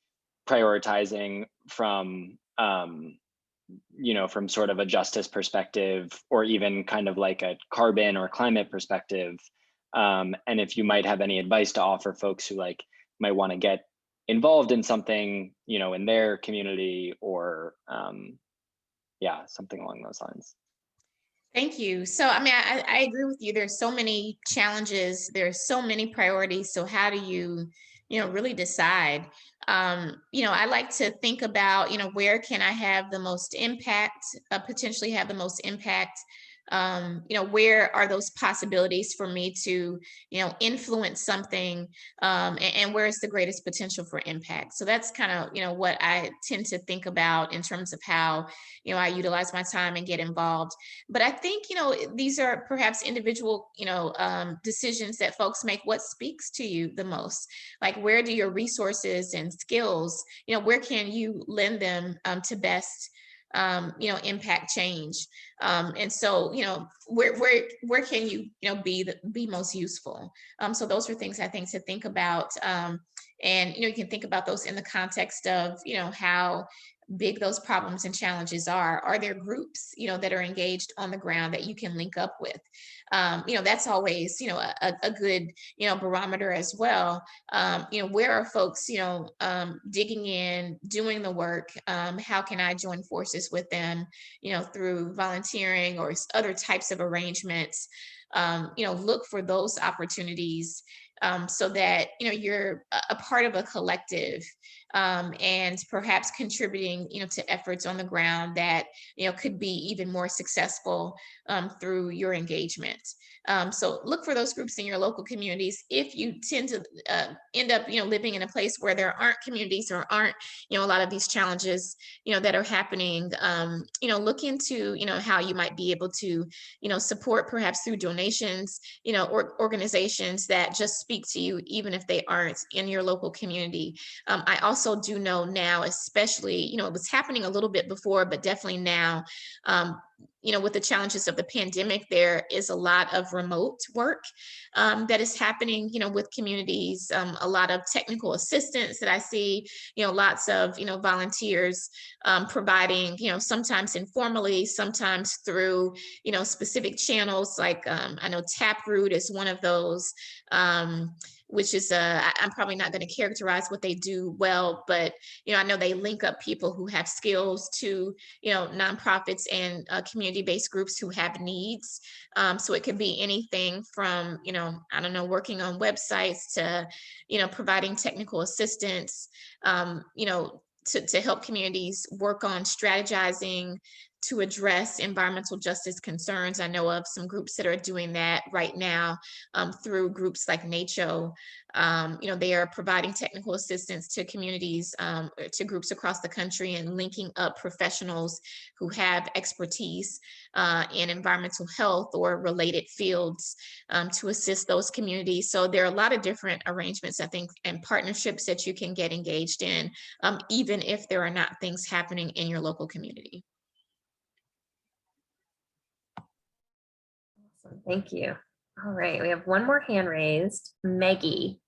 prioritizing from, from sort of a justice perspective, or even kind of like a carbon or climate perspective. And if you might have any advice to offer folks who like might want to get involved in something, in their community, or something along those lines. Thank you. So, I mean, I agree with you. There's so many challenges. There's so many priorities. So how do you, really decide? I like to think about, where can I have the most impact, potentially have the most impact? Where are those possibilities for me to, influence something, and where is the greatest potential for impact? So that's kind of, what I tend to think about in terms of how, I utilize my time and get involved. But I think, these are perhaps individual, decisions that folks make. What speaks to you the most? Like, where do your resources and skills, where can you lend them, to best, impact change? And so, where can you, be most useful? So those are things I think to think about. And, you can think about those in the context of, how big those problems and challenges are. Are there groups, that are engaged on the ground that you can link up with? That's always, a good, barometer as well. Where are folks, digging in, doing the work? How can I join forces with them, through volunteering or other types of arrangements? Look for those opportunities, so that, you're a part of a collective, and perhaps contributing, to efforts on the ground that, could be even more successful through your engagement. So look for those groups in your local communities. If you tend to end up, living in a place where there aren't communities or aren't, a lot of these challenges, that are happening, look into, how you might be able to, support perhaps through donations, or organizations that just speak to you, even if they aren't in your local community. I also do know now, especially, it was happening a little bit before, but definitely now, with the challenges of the pandemic, there is a lot of remote work that is happening, with communities, a lot of technical assistance that I see, lots of, volunteers providing, sometimes informally, sometimes through, specific channels like I know Taproot is one of those, which is I'm probably not going to characterize what they do well, but I know they link up people who have skills to nonprofits and community-based groups who have needs. So it could be anything from I don't know, working on websites to providing technical assistance, to help communities work on strategizing to address environmental justice concerns. I know of some groups that are doing that right now through groups like NACCHO. They are providing technical assistance to communities, to groups across the country, and linking up professionals who have expertise in environmental health or related fields to assist those communities. So there are a lot of different arrangements, I think, and partnerships that you can get engaged in, even if there are not things happening in your local community. Awesome. Thank you. All right, we have one more hand raised. Maggie.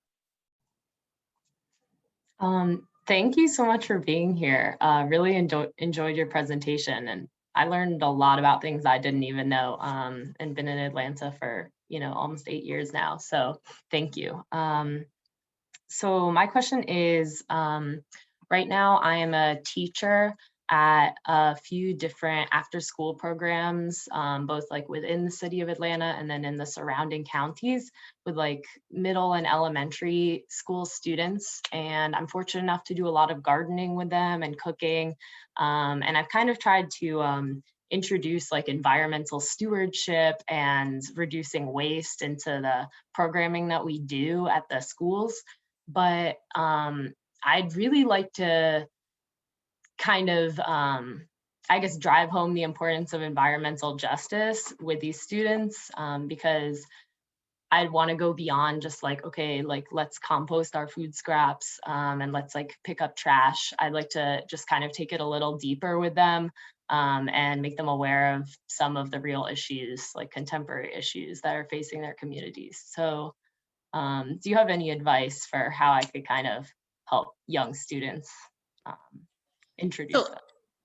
Thank you so much for being here. Really enjoyed your presentation, and I learned a lot about things I didn't even know, and been in Atlanta for almost 8 years now. So thank you. So my question is, right now I am a teacher at a few different after-school programs, both like within the city of Atlanta and then in the surrounding counties with like middle and elementary school students. And I'm fortunate enough to do a lot of gardening with them and cooking. And I've kind of tried to introduce like environmental stewardship and reducing waste into the programming that we do at the schools. But I'd really like to kind of, I guess, drive home the importance of environmental justice with these students, because I'd want to go beyond just like, okay, like let's compost our food scraps and let's like pick up trash. I'd like to just kind of take it a little deeper with them and make them aware of some of the real issues, like contemporary issues that are facing their communities. So do you have any advice for how I could kind of help young students introduce them?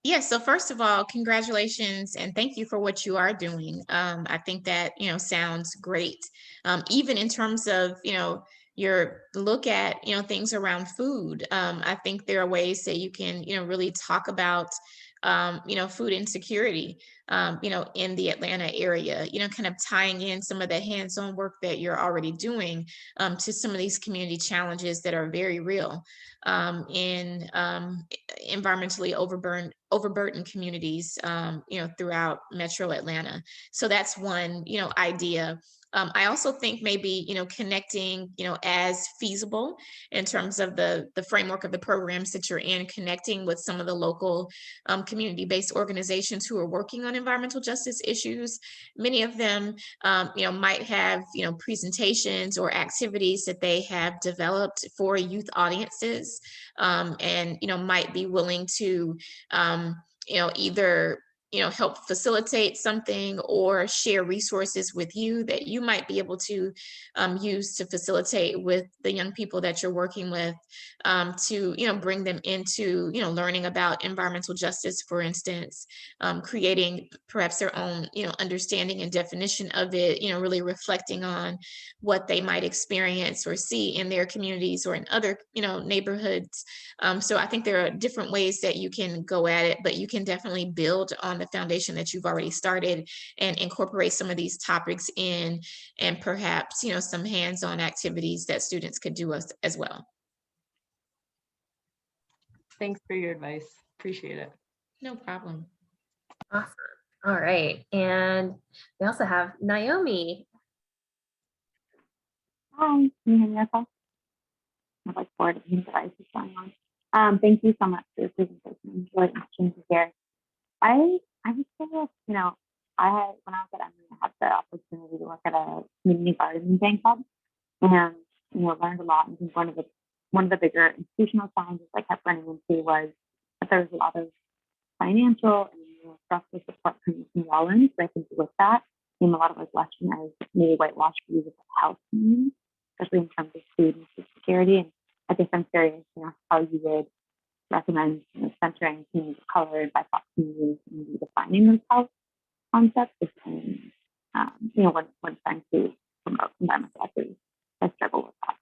Yeah, so first of all, congratulations and thank you for what you are doing. I think that, sounds great. Even in terms of, your look at, things around food. I think there are ways that you can, really talk about, food insecurity, in the Atlanta area, kind of tying in some of the hands-on work that you're already doing to some of these community challenges that are very real in environmentally overburdened communities, throughout Metro Atlanta. So that's one, idea. I also think maybe, connecting, as feasible in terms of the framework of the programs that you're in, connecting with some of the local community-based organizations who are working on environmental justice issues. Many of them, might have, presentations or activities that they have developed for youth audiences, and, might be willing to, either help facilitate something or share resources with you that you might be able to use to facilitate with the young people that you're working with, to bring them into learning about environmental justice, for instance, creating perhaps their own understanding and definition of it, really reflecting on what they might experience or see in their communities or in other neighborhoods. So I think there are different ways that you can go at it, but you can definitely build on the foundation that you've already started and incorporate some of these topics in, and perhaps some hands-on activities that students could do as well. Thanks for your advice. Appreciate it. No problem. Awesome. All right. And we also have Naomi. Hi, can you hear me okay? I have like 4 different devices going on. Thank you so much for your presentation. It's really interesting to hear. I was curious, you know, when I was at Emory, I had the opportunity to work at a community gardening bank club, and you know, learned a lot. And I think one of the bigger institutional challenges I kept running into was that there was a lot of financial and structural support coming from Rollins. So I think with that came a lot of like westernized, maybe whitewashed views of health needs, especially in terms of food and food security. And I guess I'm curious, you know, how you would recommend, you know, centering communities of color and BIPOC communities and defining those health concepts, you know, when trying to promote environmental equity. I struggle with that.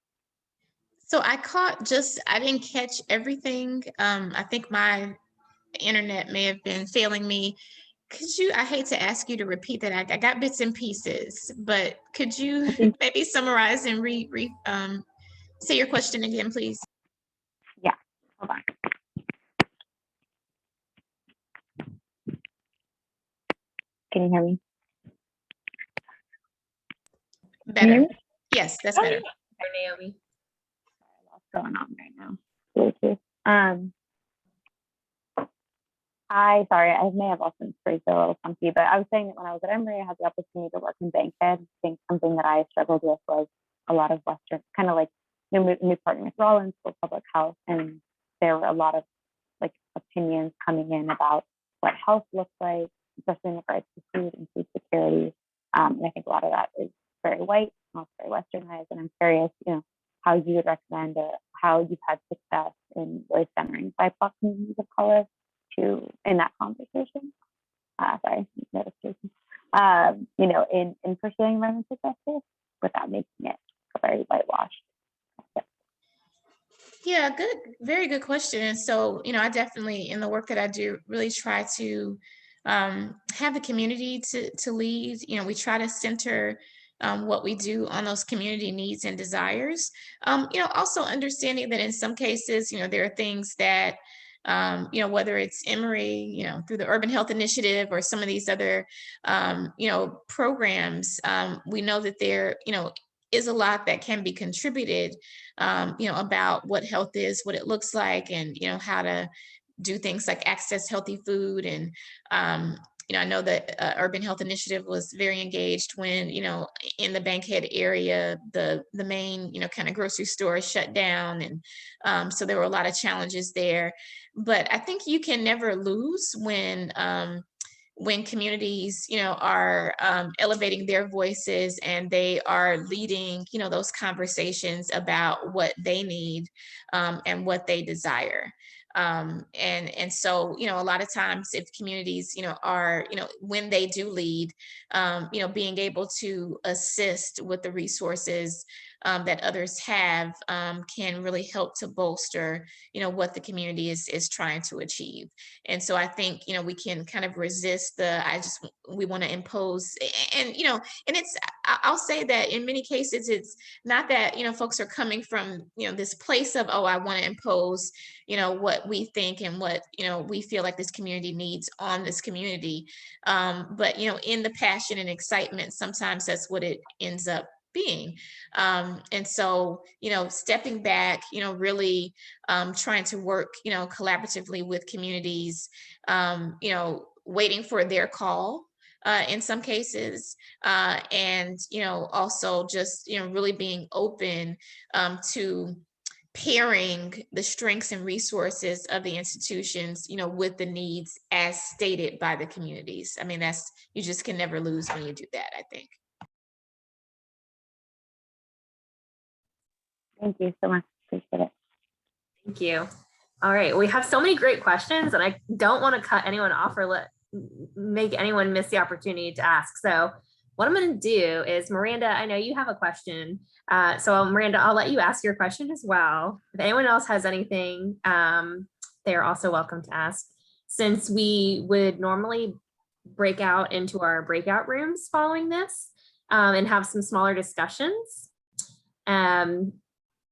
So I didn't catch everything. I think my internet may have been failing me. I hate to ask you to repeat that. I got bits and pieces, but could you maybe summarize and say your question again, please? Yeah, hold on. Can you hear me? Better. Yes, that's better. Naomi. What's going on right now? Bluetooth. Sorry, I may have also phrased it a little funky, but I was saying that when I was at Emory, I had the opportunity to work in Bankhead. I think something that I struggled with was a lot of Western, kind of like, you know, new partnering with Rollins for public health, and there were a lot of like opinions coming in about what health looks like, especially in regards to food and food security. And I think a lot of that is very white, not very Westernized. And I'm curious, you know, how you would recommend how you've had success in really centering BIPOC communities of color in that conversation. Sorry, notification. You know, in pursuing environmental justice without making it very whitewashed. Yeah, good, very good question. And so, you know, I definitely, in the work that I do, really try to have the community to lead. You know, we try to center what we do on those community needs and desires. You know, also understanding that in some cases, you know, there are things that, you know, whether it's Emory, you know, through the Urban Health Initiative or some of these other, you know, programs, we know that there, you know, is a lot that can be contributed, you know, about what health is, what it looks like, and, you know, how to do things like access healthy food. And, you know, I know that Urban Health Initiative was very engaged when, you know, in the Bankhead area, the main, you know, kind of grocery store shut down. And so there were a lot of challenges there. But I think you can never lose when communities, you know, are elevating their voices and they are leading, you know, those conversations about what they need and what they desire. And so, you know, a lot of times if communities, you know, are, you know, when they do lead, you know, being able to assist with the resources that others have can really help to bolster, you know, what the community is trying to achieve. And so I think, you know, we can kind of resist we want to impose, and, you know, and I'll say that in many cases, it's not that, you know, folks are coming from, you know, this place of, oh, I want to impose, you know, what we think and what, you know, we feel like this community needs on this community. But, you know, in the passion and excitement, sometimes that's what it ends up being. And so, you know, stepping back, you know, really trying to work, you know, collaboratively with communities, you know, waiting for their call in some cases, and, you know, also just, you know, really being open to pairing the strengths and resources of the institutions, you know, with the needs as stated by the communities. I mean, you just can never lose when you do that, I think. Thank you so much. Appreciate it. Thank you. All right, we have so many great questions and I don't want to cut anyone off or make anyone miss the opportunity to ask. So what I'm going to do is, Miranda, I know you have a question. So Miranda, I'll let you ask your question as well. If anyone else has anything, they are also welcome to ask. Since we would normally break out into our breakout rooms following this and have some smaller discussions.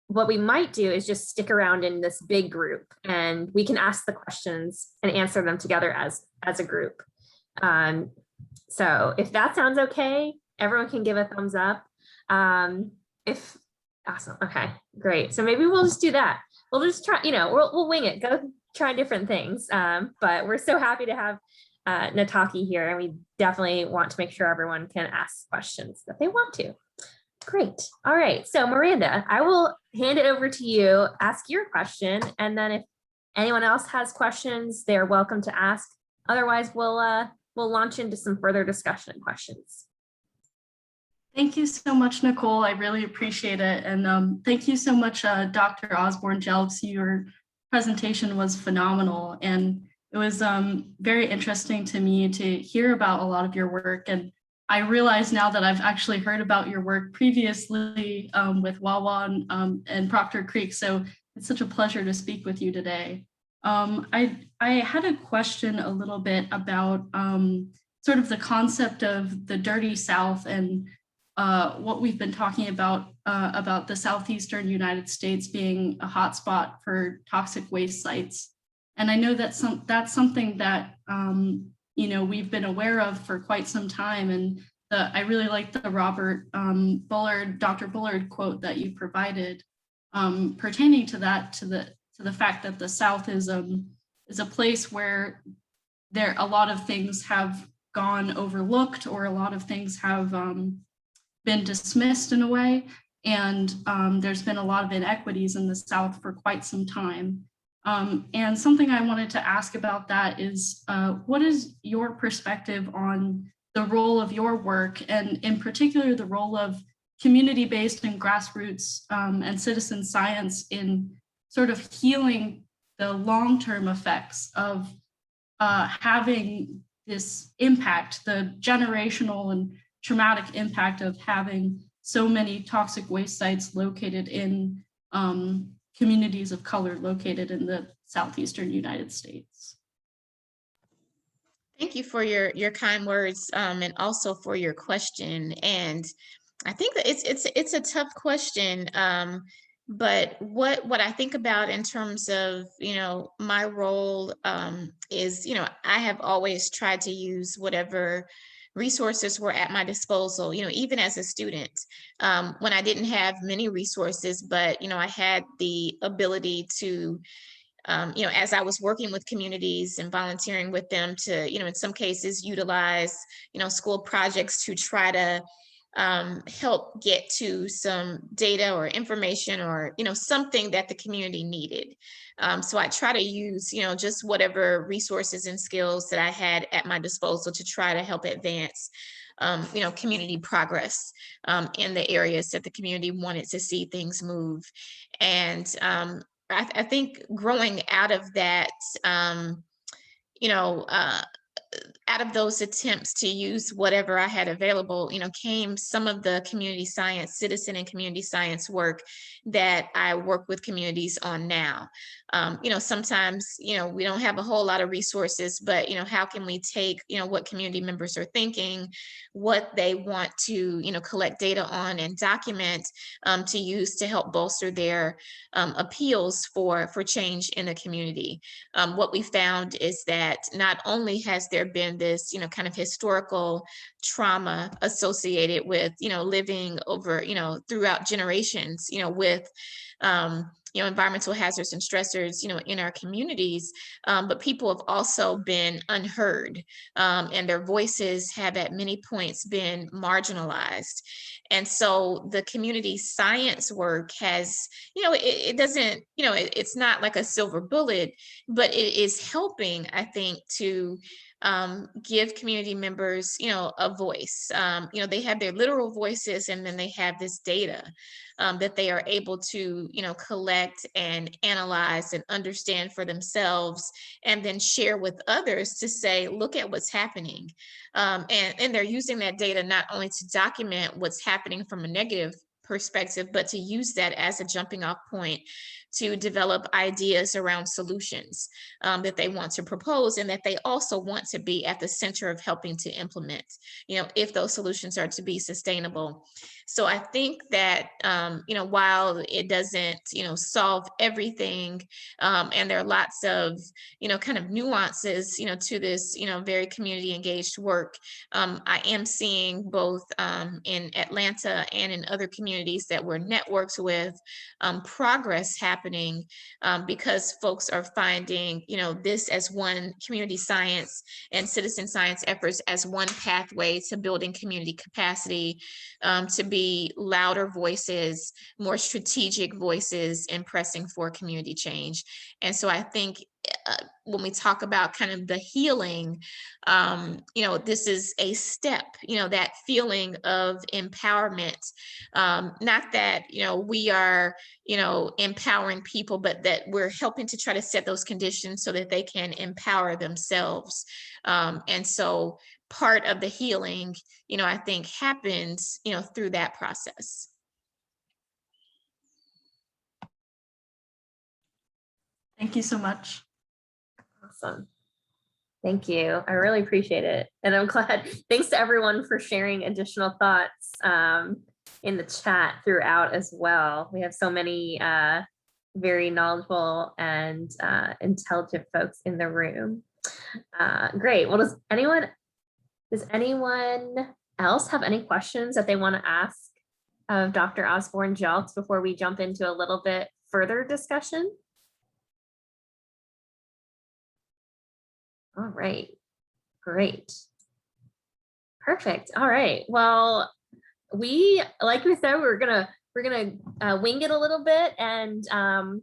what we might do is just stick around in this big group and we can ask the questions and answer them together as a group. So if that sounds okay, everyone can give a thumbs up. If awesome, okay, great. So maybe we'll just do that. We'll just try, we'll wing it, go try different things. But we're so happy to have Nataki here, and we definitely want to make sure everyone can ask questions that they want to. Great. All right. So Miranda, I will hand it over to you, ask your question, and then if anyone else has questions, they're welcome to ask. Otherwise, we'll launch into some further discussion and questions. Thank you so much, Nicole. I really appreciate it. And thank you so much, Dr. Osborne-Jelks. Your presentation was phenomenal. And it was very interesting to me to hear about a lot of your work. And I realize now that I've actually heard about your work previously with Wawa and Proctor Creek. So it's such a pleasure to speak with you today. I had a question a little bit about sort of the concept of the Dirty South and what we've been talking about the southeastern United States being a hotspot for toxic waste sites. And I know that that's something that we've been aware of for quite some time. And I really like the Dr. Bullard quote that you provided pertaining to that, to the fact that the South is a place where a lot of things have gone overlooked, or a lot of things have been dismissed in a way. And there's been a lot of inequities in the South for quite some time. And something I wanted to ask about that is, what is your perspective on the role of your work, and in particular, the role of community-based and grassroots and citizen science in sort of healing the long-term effects of having this impact, the generational and traumatic impact of having so many toxic waste sites located in communities of color located in the southeastern United States. Thank you for your kind words, and also for your question. And I think that it's a tough question. But what I think about in terms of, my role is, I have always tried to use whatever resources were at my disposal, even as a student, when I didn't have many resources, but, I had the ability to, as I was working with communities and volunteering with them to, in some cases utilize, school projects to try to help get to some data or information or, something that the community needed. So I try to use, just whatever resources and skills that I had at my disposal to try to help advance, community progress in the areas that the community wanted to see things move. And I think growing out of that, out of those attempts to use whatever I had available, came some of the community science, citizen and community science work that I work with communities on now. Sometimes, we don't have a whole lot of resources, but, how can we take, what community members are thinking, what they want to, collect data on and document to use to help bolster their appeals for change in the community. What we found is that not only has there been this, kind of historical trauma associated with, living over, throughout generations, with, environmental hazards and stressors, in our communities, but people have also been unheard, and their voices have at many points been marginalized. And so the community science work has, it doesn't, it's not like a silver bullet, but it is helping, I think, to give community members, a voice. They have their literal voices, and then they have this data that they are able to, collect and analyze and understand for themselves, and then share with others to say, look at what's happening. And they're using that data not only to document what's happening from a negative perspective, but to use that as a jumping off point to develop ideas around solutions that they want to propose, and that they also want to be at the center of helping to implement, if those solutions are to be sustainable. So I think that, while it doesn't, solve everything, and there are lots of, kind of nuances, to this, very community engaged work, I am seeing both in Atlanta and in other communities that we're networked with, progress happening, because folks are finding, this as one community science and citizen science efforts as one pathway to building community capacity, to be louder voices, more strategic voices in pressing for community change. And so I think when we talk about kind of the healing, this is a step, that feeling of empowerment, not that, we are, empowering people, but that we're helping to try to set those conditions so that they can empower themselves. And so part of the healing, I think happens, through that process. Thank you so much. Awesome. Thank you. I really appreciate it. And I'm glad, thanks to everyone for sharing additional thoughts in the chat throughout as well. We have so many very knowledgeable and intelligent folks in the room. Great. Well, does anyone else have any questions that they want to ask of Dr. Osborne-Jelks before we jump into a little bit further discussion? All right, great. Perfect. All right. Well, like we said, we're gonna wing it a little bit, and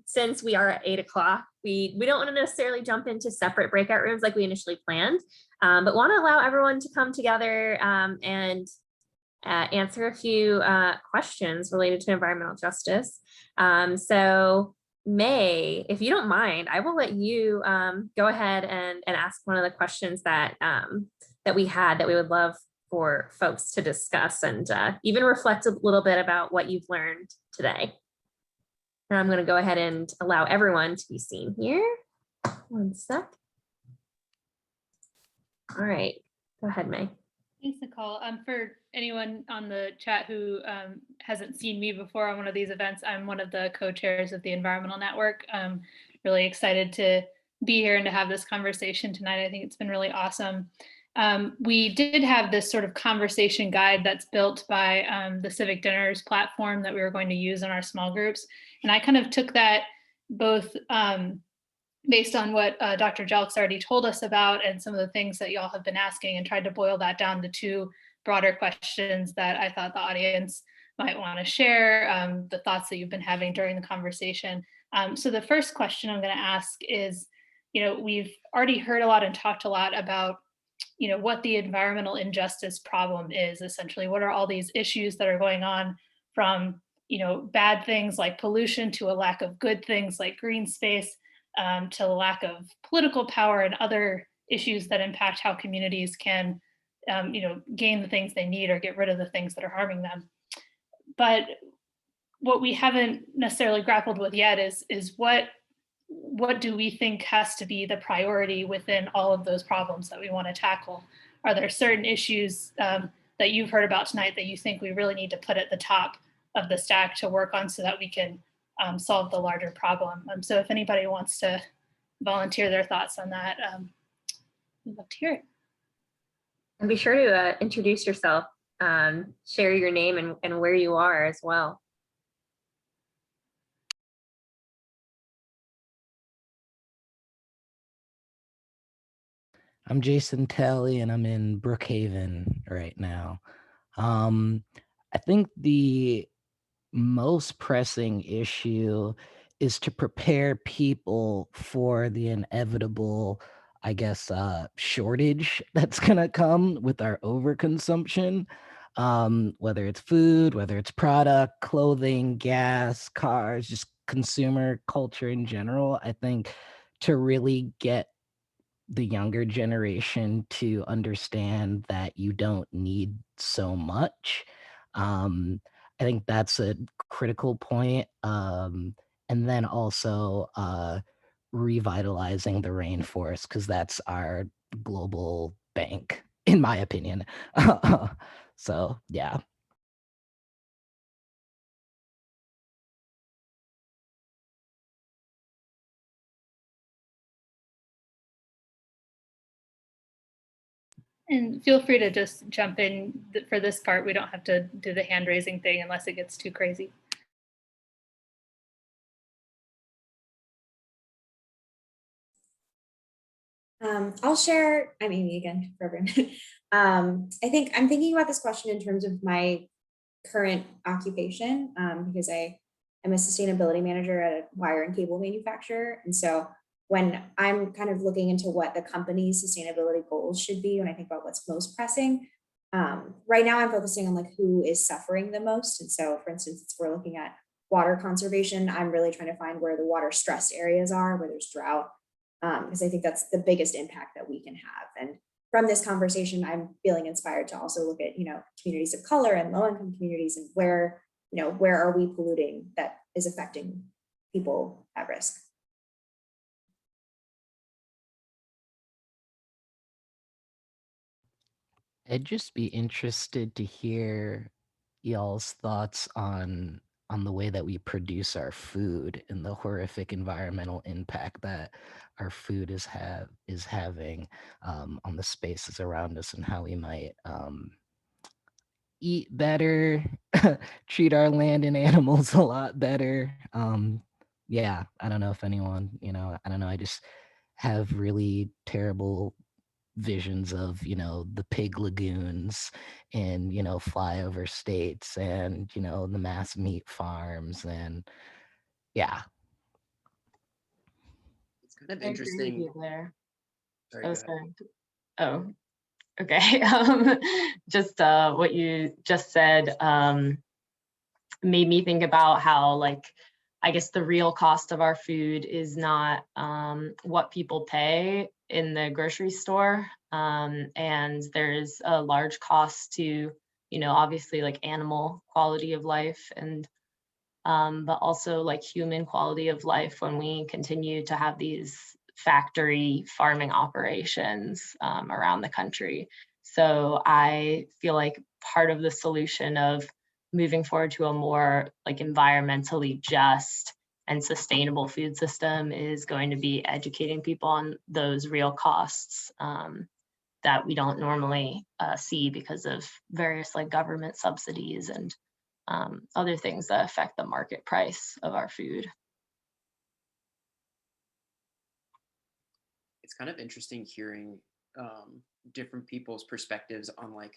since we are at 8 o'clock, we don't want to necessarily jump into separate breakout rooms like we initially planned, but want to allow everyone to come together and answer a few questions related to environmental justice. So May, if you don't mind, I will let you go ahead and ask one of the questions that that we had that we would love for folks to discuss, and even reflect a little bit about what you've learned today. And I'm going to go ahead and allow everyone to be seen here. One sec. All right, go ahead, May. Thanks, Nicole. For anyone on the chat who hasn't seen me before on one of these events, I'm one of the co-chairs of the Environmental Network. I'm really excited to be here and to have this conversation tonight. I think it's been really awesome. We did have this sort of conversation guide that's built by the Civic Dinners platform that we were going to use in our small groups. And I kind of took that both based on what Dr. Jelks already told us about and some of the things that y'all have been asking, and tried to boil that down to two broader questions that I thought the audience might want to share, the thoughts that you've been having during the conversation. So the first question I'm going to ask is, we've already heard a lot and talked a lot about, what the environmental injustice problem is. Essentially, what are all these issues that are going on, from, bad things like pollution to a lack of good things like green space, to the lack of political power and other issues that impact how communities can, gain the things they need or get rid of the things that are harming them. But what we haven't necessarily grappled with yet is what do we think has to be the priority within all of those problems that we want to tackle? Are there certain issues that you've heard about tonight that you think we really need to put at the top of the stack to work on so that we can solve the larger problem? So if anybody wants to volunteer their thoughts on that, we'd love to hear it. And be sure to introduce yourself, share your name and where you are as well. I'm Jason Talley, and I'm in Brookhaven right now. I think the most pressing issue is to prepare people for the inevitable, I guess, shortage that's going to come with our overconsumption, whether it's food, whether it's product, clothing, gas, cars, just consumer culture in general. I think to really get the younger generation to understand that you don't need so much. I think that's a critical point. And then also revitalizing the rainforest, because that's our global bank, in my opinion. So yeah. And feel free to just jump in for this part. We don't have to do the hand raising thing unless it gets too crazy. I'll share, I'm Amy again, for everyone. I think I'm thinking about this question in terms of my current occupation, because I am a sustainability manager at a wire and cable manufacturer. And so when I'm kind of looking into what the company's sustainability goals should be, when I think about what's most pressing, right now I'm focusing on like who is suffering the most. And so for instance, if we're looking at water conservation, I'm really trying to find where the water stressed areas are, where there's drought, because I think that's the biggest impact that we can have. And from this conversation, I'm feeling inspired to also look at, communities of color and low-income communities, and where are we polluting that is affecting people at risk. I'd just be interested to hear y'all's thoughts on the way that we produce our food and the horrific environmental impact that our food is having on the spaces around us, and how we might eat better, treat our land and animals a lot better. Yeah, I don't know if anyone, I don't know. I just have really terrible visions of, the pig lagoons and, flyover states and, the mass meat farms. And yeah. It's kind of I agree with interesting. you there. Sorry, Oh, go ahead. sorry. Oh, okay. Just what you just said made me think about how, like, I guess the real cost of our food is not what people pay in the grocery store. And there's a large cost to, obviously like animal quality of life, and but also like human quality of life when we continue to have these factory farming operations around the country. So I feel like part of the solution of moving forward to a more like environmentally just and sustainable food system is going to be educating people on those real costs that we don't normally see because of various like government subsidies and other things that affect the market price of our food. It's kind of interesting hearing different people's perspectives on like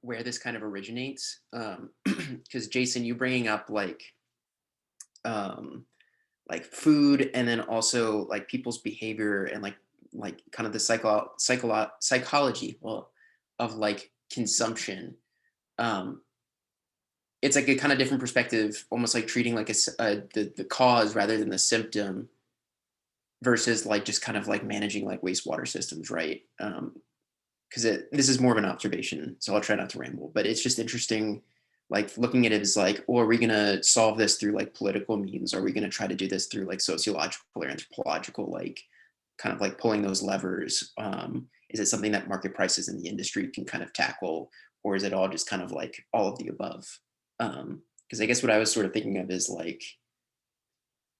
where this kind of originates. Because Jason, you bringing up like food, and then also like people's behavior, and like kind of the psychology, well, of like consumption. It's like a kind of different perspective, almost like treating like the cause rather than the symptom, versus like just kind of like managing like wastewater systems, right? Because this is more of an observation, so I'll try not to ramble, but it's just interesting, like looking at it as like, oh, are we gonna solve this through like political means? Are we gonna try to do this through like sociological or anthropological, like kind of like pulling those levers? Is it something that market prices in the industry can kind of tackle, or is it all just kind of like all of the above? Because I guess what I was sort of thinking of is like,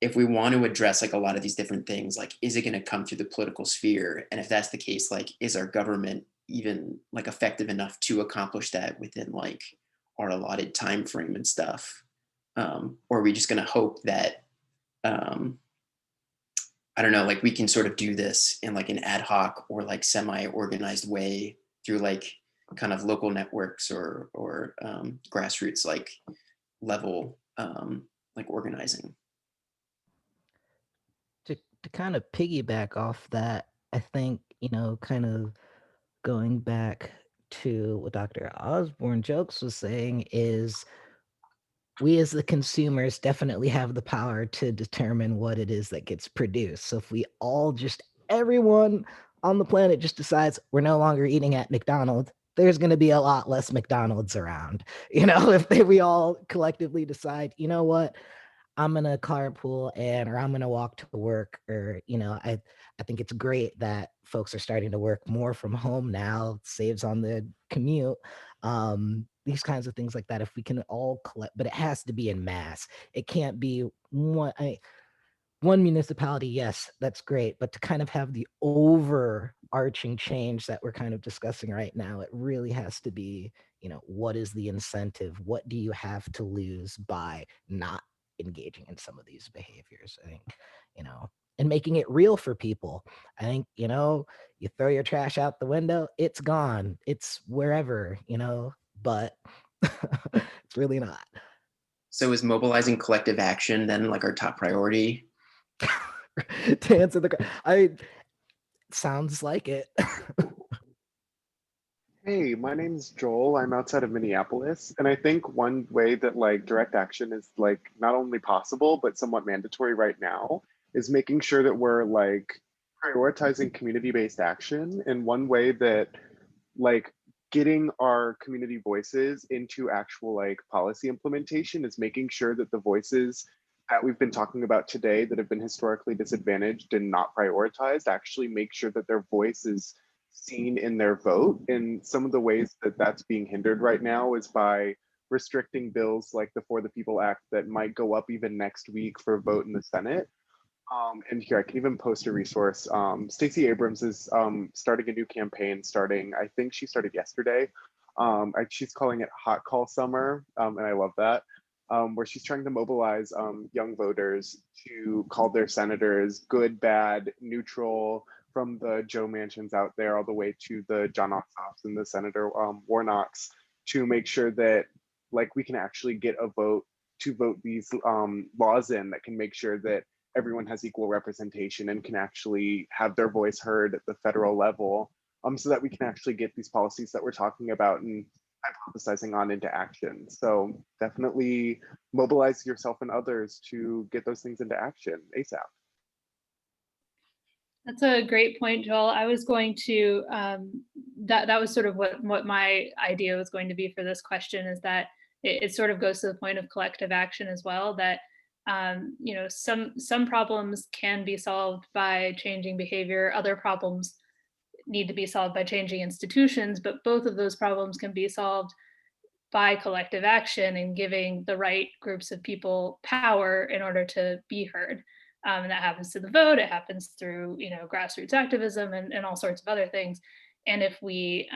if we want to address like a lot of these different things, like, is it going to come through the political sphere? And if that's the case, like, is our government even like effective enough to accomplish that within like our allotted time frame and stuff? Or are we just going to hope that, I don't know, like we can sort of do this in like an ad hoc or like semi-organized way through like kind of local networks or grassroots like level like organizing? To kind of piggyback off that, I think, kind of going back to what Dr. Osborne Jokes was saying is, we as the consumers definitely have the power to determine what it is that gets produced. So if we all just, everyone on the planet just decides we're no longer eating at McDonald's, there's going to be a lot less McDonald's around. If we all collectively decide, you know what, I'm gonna carpool or I'm gonna walk to work, or I think it's great that folks are starting to work more from home now. It saves on the commute. These kinds of things like that. If we can all collect, but it has to be in mass. It can't be one municipality, yes, that's great. But to kind of have the overarching change that we're kind of discussing right now, it really has to be, what is the incentive? What do you have to lose by not engaging in some of these behaviors? I think, and making it real for people. I think, you throw your trash out the window, it's gone. It's wherever, but it's really not. So is mobilizing collective action then like our top priority? To answer sounds like it. Hey, my name's Joel. I'm outside of Minneapolis. And I think one way that like direct action is like not only possible, but somewhat mandatory right now is making sure that we're like prioritizing community-based action. And one way that like getting our community voices into actual like policy implementation is making sure that the voices that we've been talking about today that have been historically disadvantaged and not prioritized actually make sure that their voice is seen in their vote. And some of the ways that that's being hindered right now is by restricting bills like the For the People Act that might go up even next week for a vote in the Senate. And here I can even post a resource. Stacey Abrams is starting a new campaign I think she started yesterday. She's calling it Hot Call Summer, and I love that, where she's trying to mobilize young voters to call their senators good, bad, neutral, from the Joe Manchins out there all the way to the John Ossoffs and the Senator Warnocks, to make sure that like we can actually get a vote to vote these laws in that can make sure that everyone has equal representation and can actually have their voice heard at the federal level, so that we can actually get these policies that we're talking about and hypothesizing on into action. So definitely mobilize yourself and others to get those things into action ASAP. That's a great point, Joel. I was going to, that was sort of what my idea was going to be for this question, is that it sort of goes to the point of collective action as well, that some problems can be solved by changing behavior, other problems need to be solved by changing institutions, but both of those problems can be solved by collective action and giving the right groups of people power in order to be heard. And that happens to the vote, it happens through grassroots activism and all sorts of other things. And if we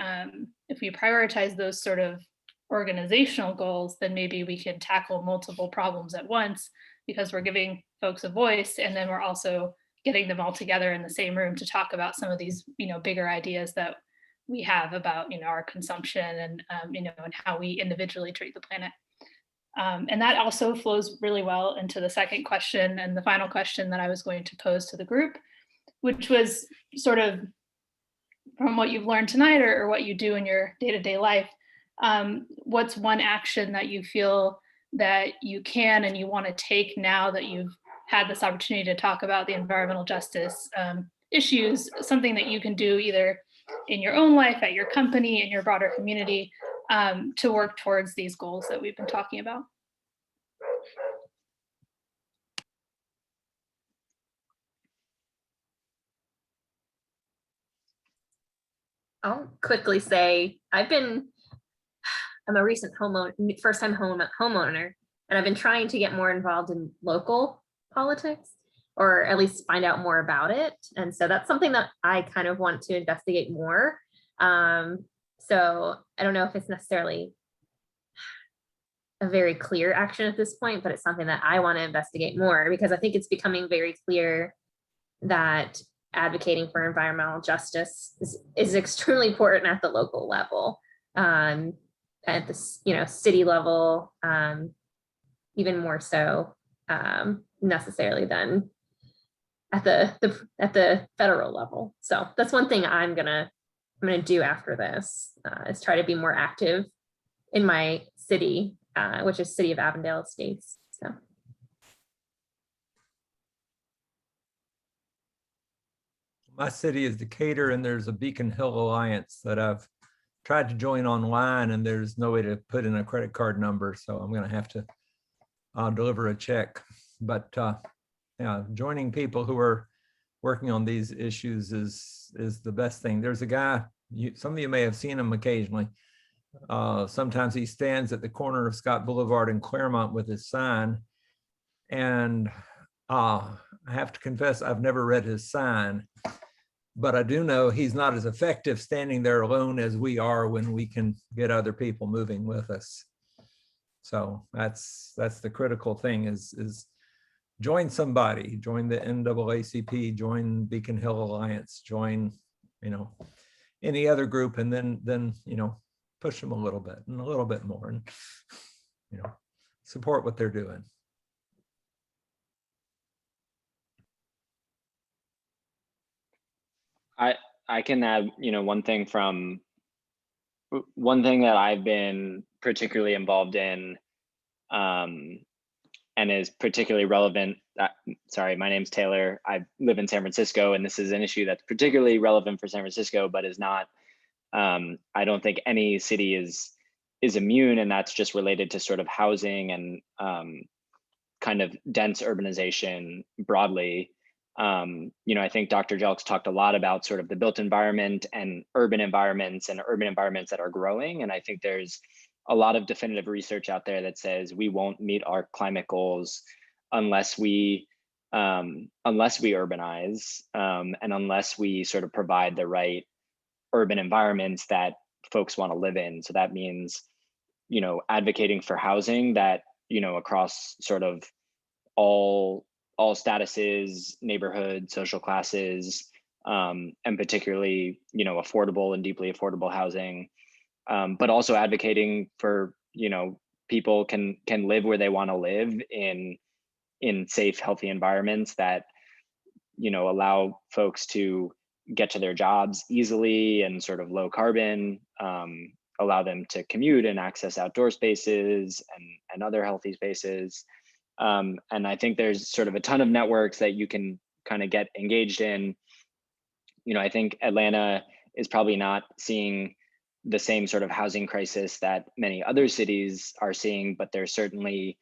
prioritize those sort of organizational goals, then maybe we can tackle multiple problems at once, because we're giving folks a voice, and then we're also getting them all together in the same room to talk about some of these bigger ideas that we have about our consumption and and how we individually treat the planet. And that also flows really well into the second question and the final question that I was going to pose to the group, which was sort of from what you've learned tonight or what you do in your day-to-day life. What's one action that you feel that you can and you want to take now that you've had this opportunity to talk about the environmental justice issues, something that you can do either in your own life, at your company, in your broader community, to work towards these goals that we've been talking about? I'll quickly say I'm a recent first-time homeowner, and I've been trying to get more involved in local politics, or at least find out more about it. And so that's something that I kind of want to investigate more. So I don't know if it's necessarily a very clear action at this point, but it's something that I want to investigate more, because I think it's becoming very clear that advocating for environmental justice is extremely important at the local level, at the city level, even more so necessarily than at the federal level. So that's one thing I'm gonna do after this, is try to be more active in my city, which is City of Avondale Estates. So. My city is Decatur, and there's a Beacon Hill Alliance that I've tried to join online and there's no way to put in a credit card number. So I'm going to have to deliver a check. But yeah, joining people who are working on these issues is the best thing. There's a guy, some of you may have seen him occasionally. Sometimes he stands at the corner of Scott Boulevard in Claremont with his sign. And I have to confess, I've never read his sign, but I do know he's not as effective standing there alone as we are when we can get other people moving with us. So that's the critical thing is join somebody, join the NAACP, join Beacon Hill Alliance, join, any other group, and then push them a little bit and a little bit more, and support what they're doing. I can add, one thing that I've been particularly involved in, and is particularly relevant. Sorry, my name's Taylor. I live in San Francisco, and this is an issue that's particularly relevant for San Francisco, but is not. I don't think any city is immune, and that's just related to sort of housing and kind of dense urbanization broadly. I think Dr. Jelks talked a lot about sort of the built environment and urban environments that are growing. And I think there's a lot of definitive research out there that says we won't meet our climate goals unless we urbanize, and unless we sort of provide the right urban environments that folks want to live in. So that means, advocating for housing that, across sort of all statuses, neighborhoods, social classes, and particularly, affordable and deeply affordable housing, but also advocating for, people can live where they want to live in safe, healthy environments that, allow folks to get to their jobs easily and sort of low carbon, allow them to commute and access outdoor spaces and other healthy spaces. And I think there's sort of a ton of networks that you can kind of get engaged in. I think Atlanta is probably not seeing the same sort of housing crisis that many other cities are seeing, but they're certainly,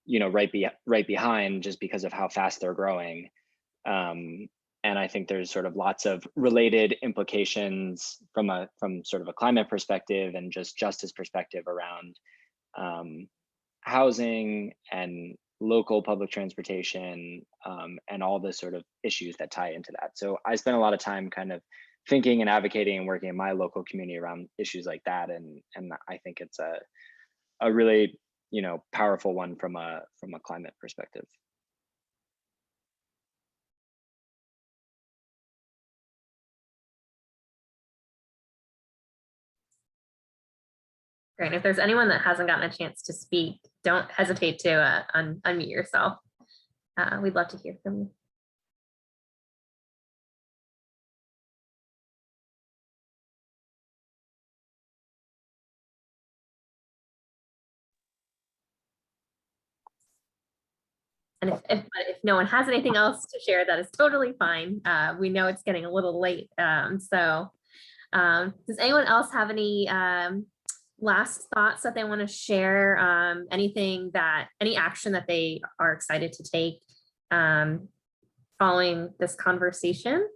right behind just because of how fast they're growing. And I think there's sort of lots of related implications from sort of a climate perspective and just justice perspective around housing and local public transportation, and all the sort of issues that tie into that. So I spent a lot of time kind of thinking and advocating and working in my local community around issues like that. And I think it's a really, powerful one from a climate perspective. Great. If there's anyone that hasn't gotten a chance to speak, don't hesitate to unmute yourself. We'd love to hear from you. And if no one has anything else to share, that is totally fine. We know it's getting a little late. Does anyone else have any last thoughts that they want to share? Any action that they are excited to take following this conversation?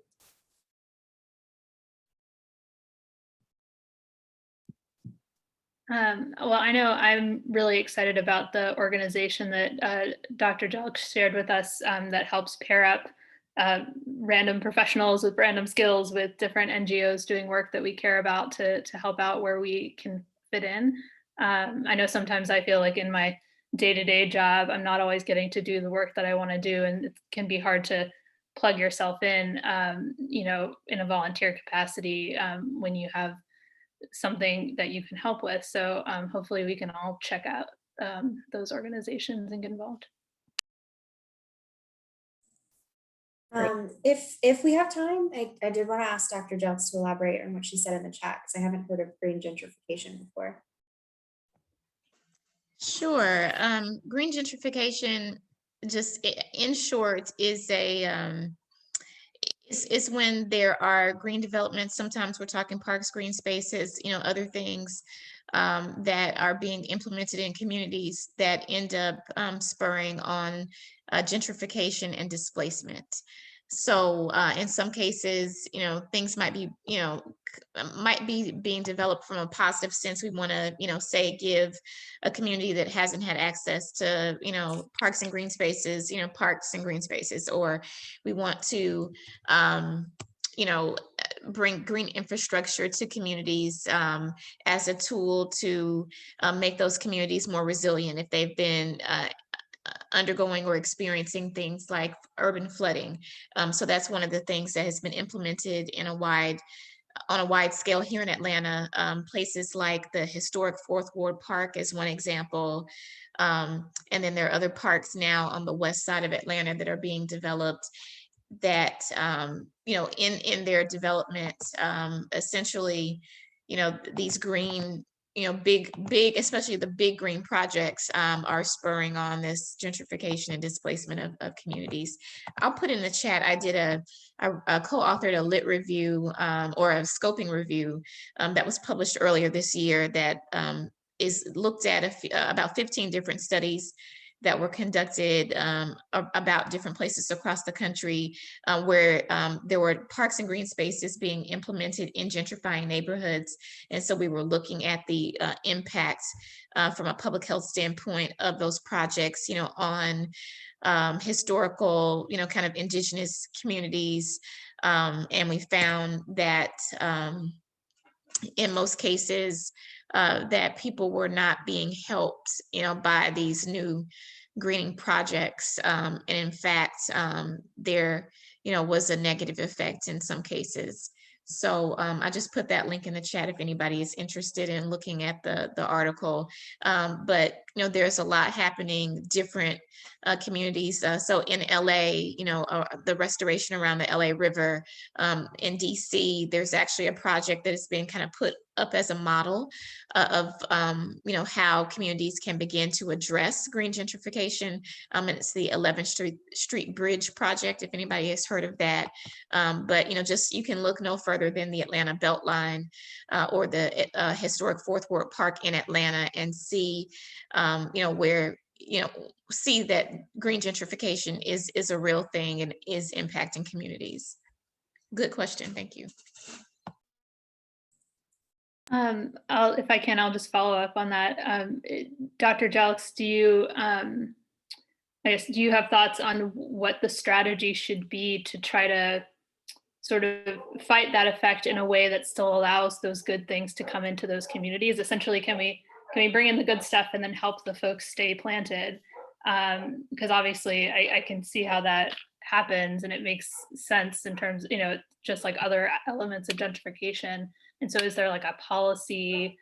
Well, I know I'm really excited about the organization that Dr. Jelks shared with us, that helps pair up random professionals with random skills with different NGOs doing work that we care about to help out where we can fit in. I know sometimes I feel like in my day-to-day job, I'm not always getting to do the work that I want to do, and it can be hard to plug yourself in, in a volunteer capacity when you have something that you can help with. So hopefully we can all check out those organizations and get involved. If we have time, I did want to ask Dr. Jelks to elaborate on what she said in the chat, because I haven't heard of green gentrification before. Sure. Green gentrification, just in short, is It's when there are green developments. Sometimes we're talking parks, green spaces, other things that are being implemented in communities that end up spurring on gentrification and displacement. So in some cases, things might be, being developed from a positive sense. We want to, say, give a community that hasn't had access to, parks and green spaces, parks and green spaces, or we want to, bring green infrastructure to communities as a tool to make those communities more resilient if they've been undergoing or experiencing things like urban flooding. So that's one of the things that has been implemented on a wide scale here in Atlanta. Places like the historic Fourth Ward Park is one example. And then there are other parks now on the west side of Atlanta that are being developed that, in their development, essentially, these green, big, especially the big green projects are spurring on this gentrification and displacement of communities. I'll put in the chat, I did a co-authored a lit review or a scoping review that was published earlier this year that is looked at about 15 different studies that were conducted about different places across the country where there were parks and green spaces being implemented in gentrifying neighborhoods. And so we were looking at the impact from a public health standpoint of those projects, on historical, kind of indigenous communities. And we found that in most cases, that people were not being helped, by these new greening projects. And in fact, there, was a negative effect in some cases. So I just put that link in the chat if anybody is interested in looking at the article. But, there's a lot happening, different communities. So in LA, the restoration around the LA River, in DC, there's actually a project that has been kind of put up as a model of, how communities can begin to address green gentrification. And it's the 11th Street Bridge project, if anybody has heard of that. But, just you can look no further than the Atlanta Beltline or the historic Fourth Ward Park in Atlanta and see, where, see that green gentrification is a real thing and is impacting communities. Good question. Thank you. If I can, I'll just follow up on that. Dr. Jelks, do you have thoughts on what the strategy should be to try to sort of fight that effect in a way that still allows those good things to come into those communities? Essentially, can we bring in the good stuff and then help the folks stay planted? Because obviously I can see how that happens and it makes sense in terms, just like other elements of gentrification. And so is there like a policy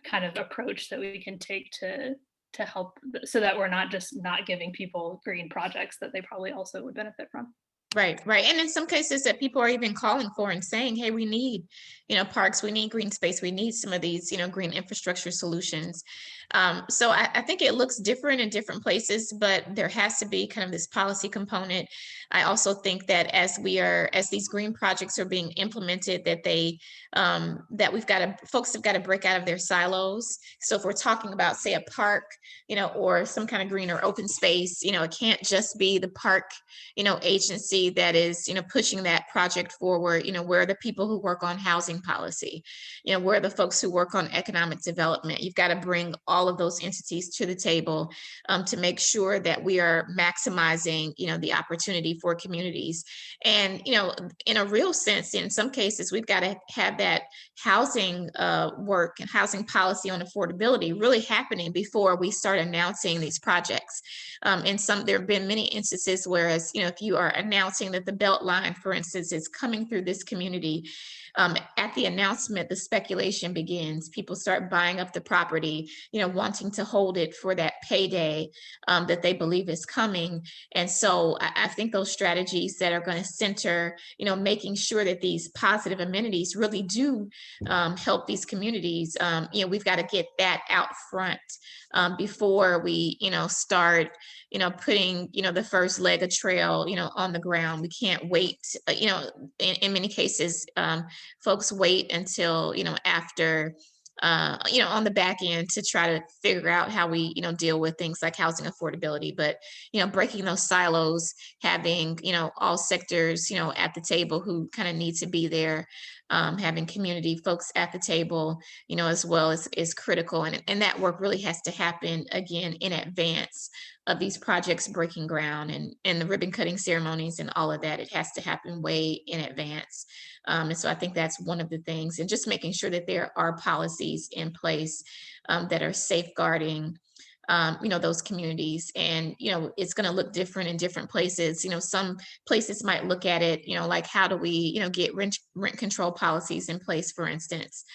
kind of approach that we can take to help so that we're not just not giving people green projects that they probably also would benefit from? Right. And in some cases that people are even calling for and saying, hey, we need, parks, we need green space, we need some of these, green infrastructure solutions. So I think it looks different in different places, but there has to be kind of this policy component. I also think that as these green projects are being implemented, that folks have got to break out of their silos. So if we're talking about, say, a park, or some kind of green or open space, it can't just be the park, agency that is, pushing that project forward. Where are the people who work on housing policy? Where are the folks who work on economic development? You've got to bring all of those entities to the table to make sure that we are maximizing, the opportunity for communities. And, in a real sense, in some cases, we've got to have that housing work and housing policy on affordability really happening before we start announcing these projects. And there have been many instances whereas, if you are announcing that the Beltline, for instance, is coming through this community, at the announcement, the speculation begins. People start buying up the property, wanting to hold it for that payday that they believe is coming. And so I think those strategies that are going to center, making sure that these positive amenities really do help these communities, we've got to get that out front before we, start, putting, the first leg of trail, on the ground. ground. We can't wait, in many cases, folks wait until, after, on the back end to try to figure out how we, deal with things like housing affordability. But, breaking those silos, having, all sectors, at the table who kind of need to be there, having community folks at the table, as well is critical. And that work really has to happen again in advance of these projects breaking ground and the ribbon cutting ceremonies and all of that. It has to happen way in advance. And so I think that's one of the things, and just making sure that there are policies in place that are safeguarding those communities. And, it's going to look different in different places. Some places might look at it, like, how do we, get rent control policies in place, for instance,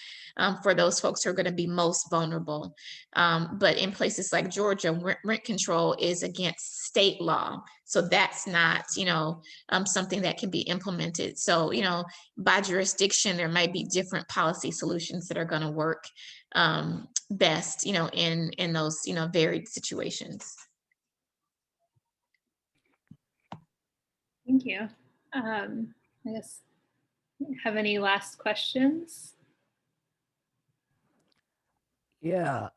for those folks who are going to be most vulnerable. But in places like Georgia, rent control is against state law. So that's not, something that can be implemented. So, by jurisdiction, there might be different policy solutions that are going to work best, in those, varied situations. Thank you. I guess, have any last questions? Yeah,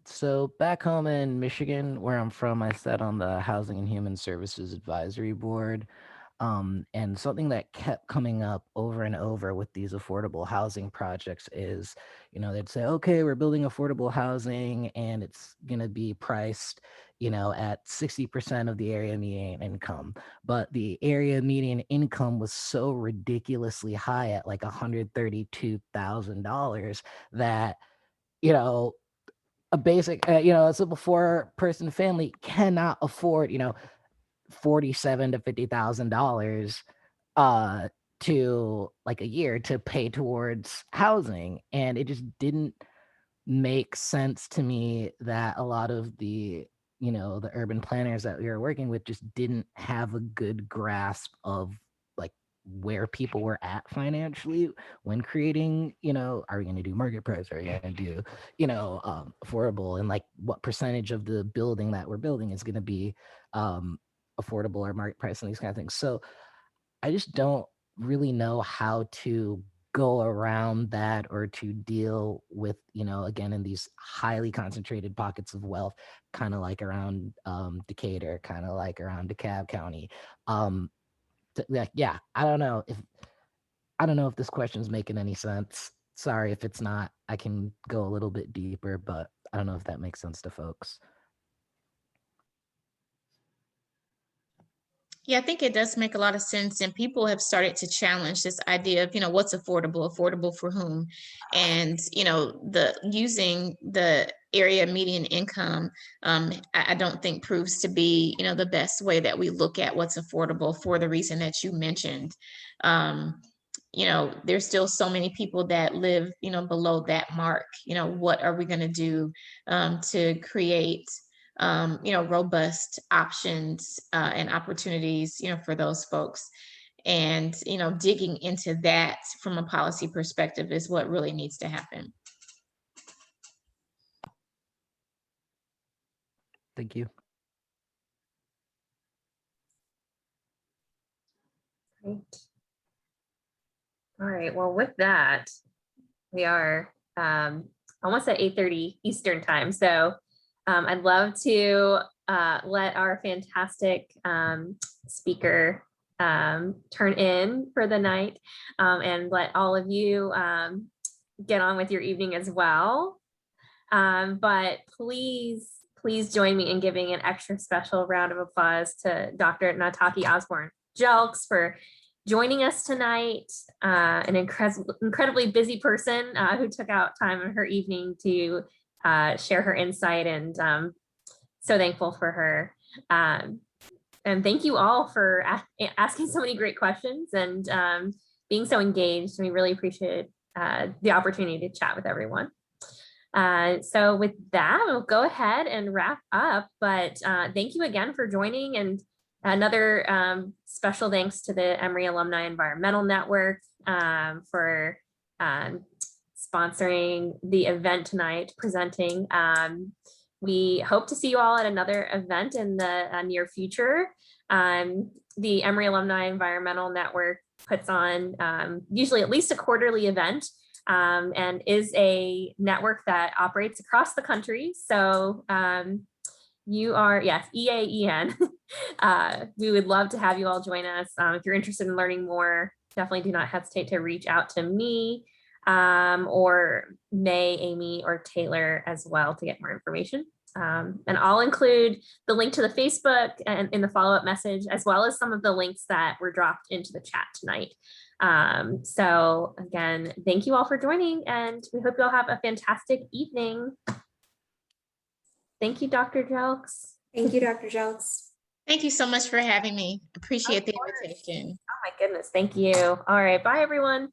so back home in Michigan, where I'm from, I sat on the Housing and Human Services Advisory Board. And something that kept coming up over and over with these affordable housing projects is, they'd say, okay, we're building affordable housing and it's going to be priced, at 60% of the area median income. But the area median income was so ridiculously high at like $132,000 that, a basic, a simple four-person family cannot afford, $47,000 to $50,000 to like a year to pay towards housing. And it just didn't make sense to me that a lot of the the urban planners that we were working with just didn't have a good grasp of like where people were at financially when creating, are we going to do market price, are we going to do affordable, and like what percentage of the building that we're building is going to be affordable or market price and these kind of things. So I just don't really know how to go around that or to deal with, again, in these highly concentrated pockets of wealth, kind of like around Decatur, kind of like around DeKalb County. Yeah, I don't know if this question is making any sense. Sorry if it's not. I can go a little bit deeper, but I don't know if that makes sense to folks. Yeah, I think it does make a lot of sense. And people have started to challenge this idea of, what's affordable for whom? And, the using the area median income, I don't think proves to be, the best way that we look at what's affordable for the reason that you mentioned. There's still so many people that live, below that mark. What are we going to do to create robust options and opportunities, for those folks. And, digging into that from a policy perspective is what really needs to happen. Thank you. Great. All right, well, with that, we are almost at 8:30 Eastern time. So I'd love to let our fantastic speaker turn in for the night and let all of you get on with your evening as well. But please join me in giving an extra special round of applause to Dr. Nataki Osborne-Jelks for joining us tonight, an incredibly busy person who took out time in her evening to share her insight, and so thankful for her. And thank you all for asking so many great questions and being so engaged. We really appreciate the opportunity to chat with everyone. So with that, we'll go ahead and wrap up, but thank you again for joining, and another special thanks to the Emory Alumni Environmental Network for sponsoring the event tonight, presenting. We hope to see you all at another event in the near future. the Emory Alumni Environmental Network puts on usually at least a quarterly event, and is a network that operates across the country. So you are, yes, EAEN. We would love to have you all join us. If you're interested in learning more, definitely do not hesitate to reach out to me, or May, Amy, or Taylor as well to get more information. And I'll include the link to the Facebook and in the follow-up message, as well as some of the links that were dropped into the chat tonight. So again, thank you all for joining, and we hope you all have a fantastic evening. Thank you, Dr. Jelks. Thank you, Dr. Jelks. Thank you so much for having me. Appreciate the invitation. Oh my goodness, thank you. All right, bye everyone.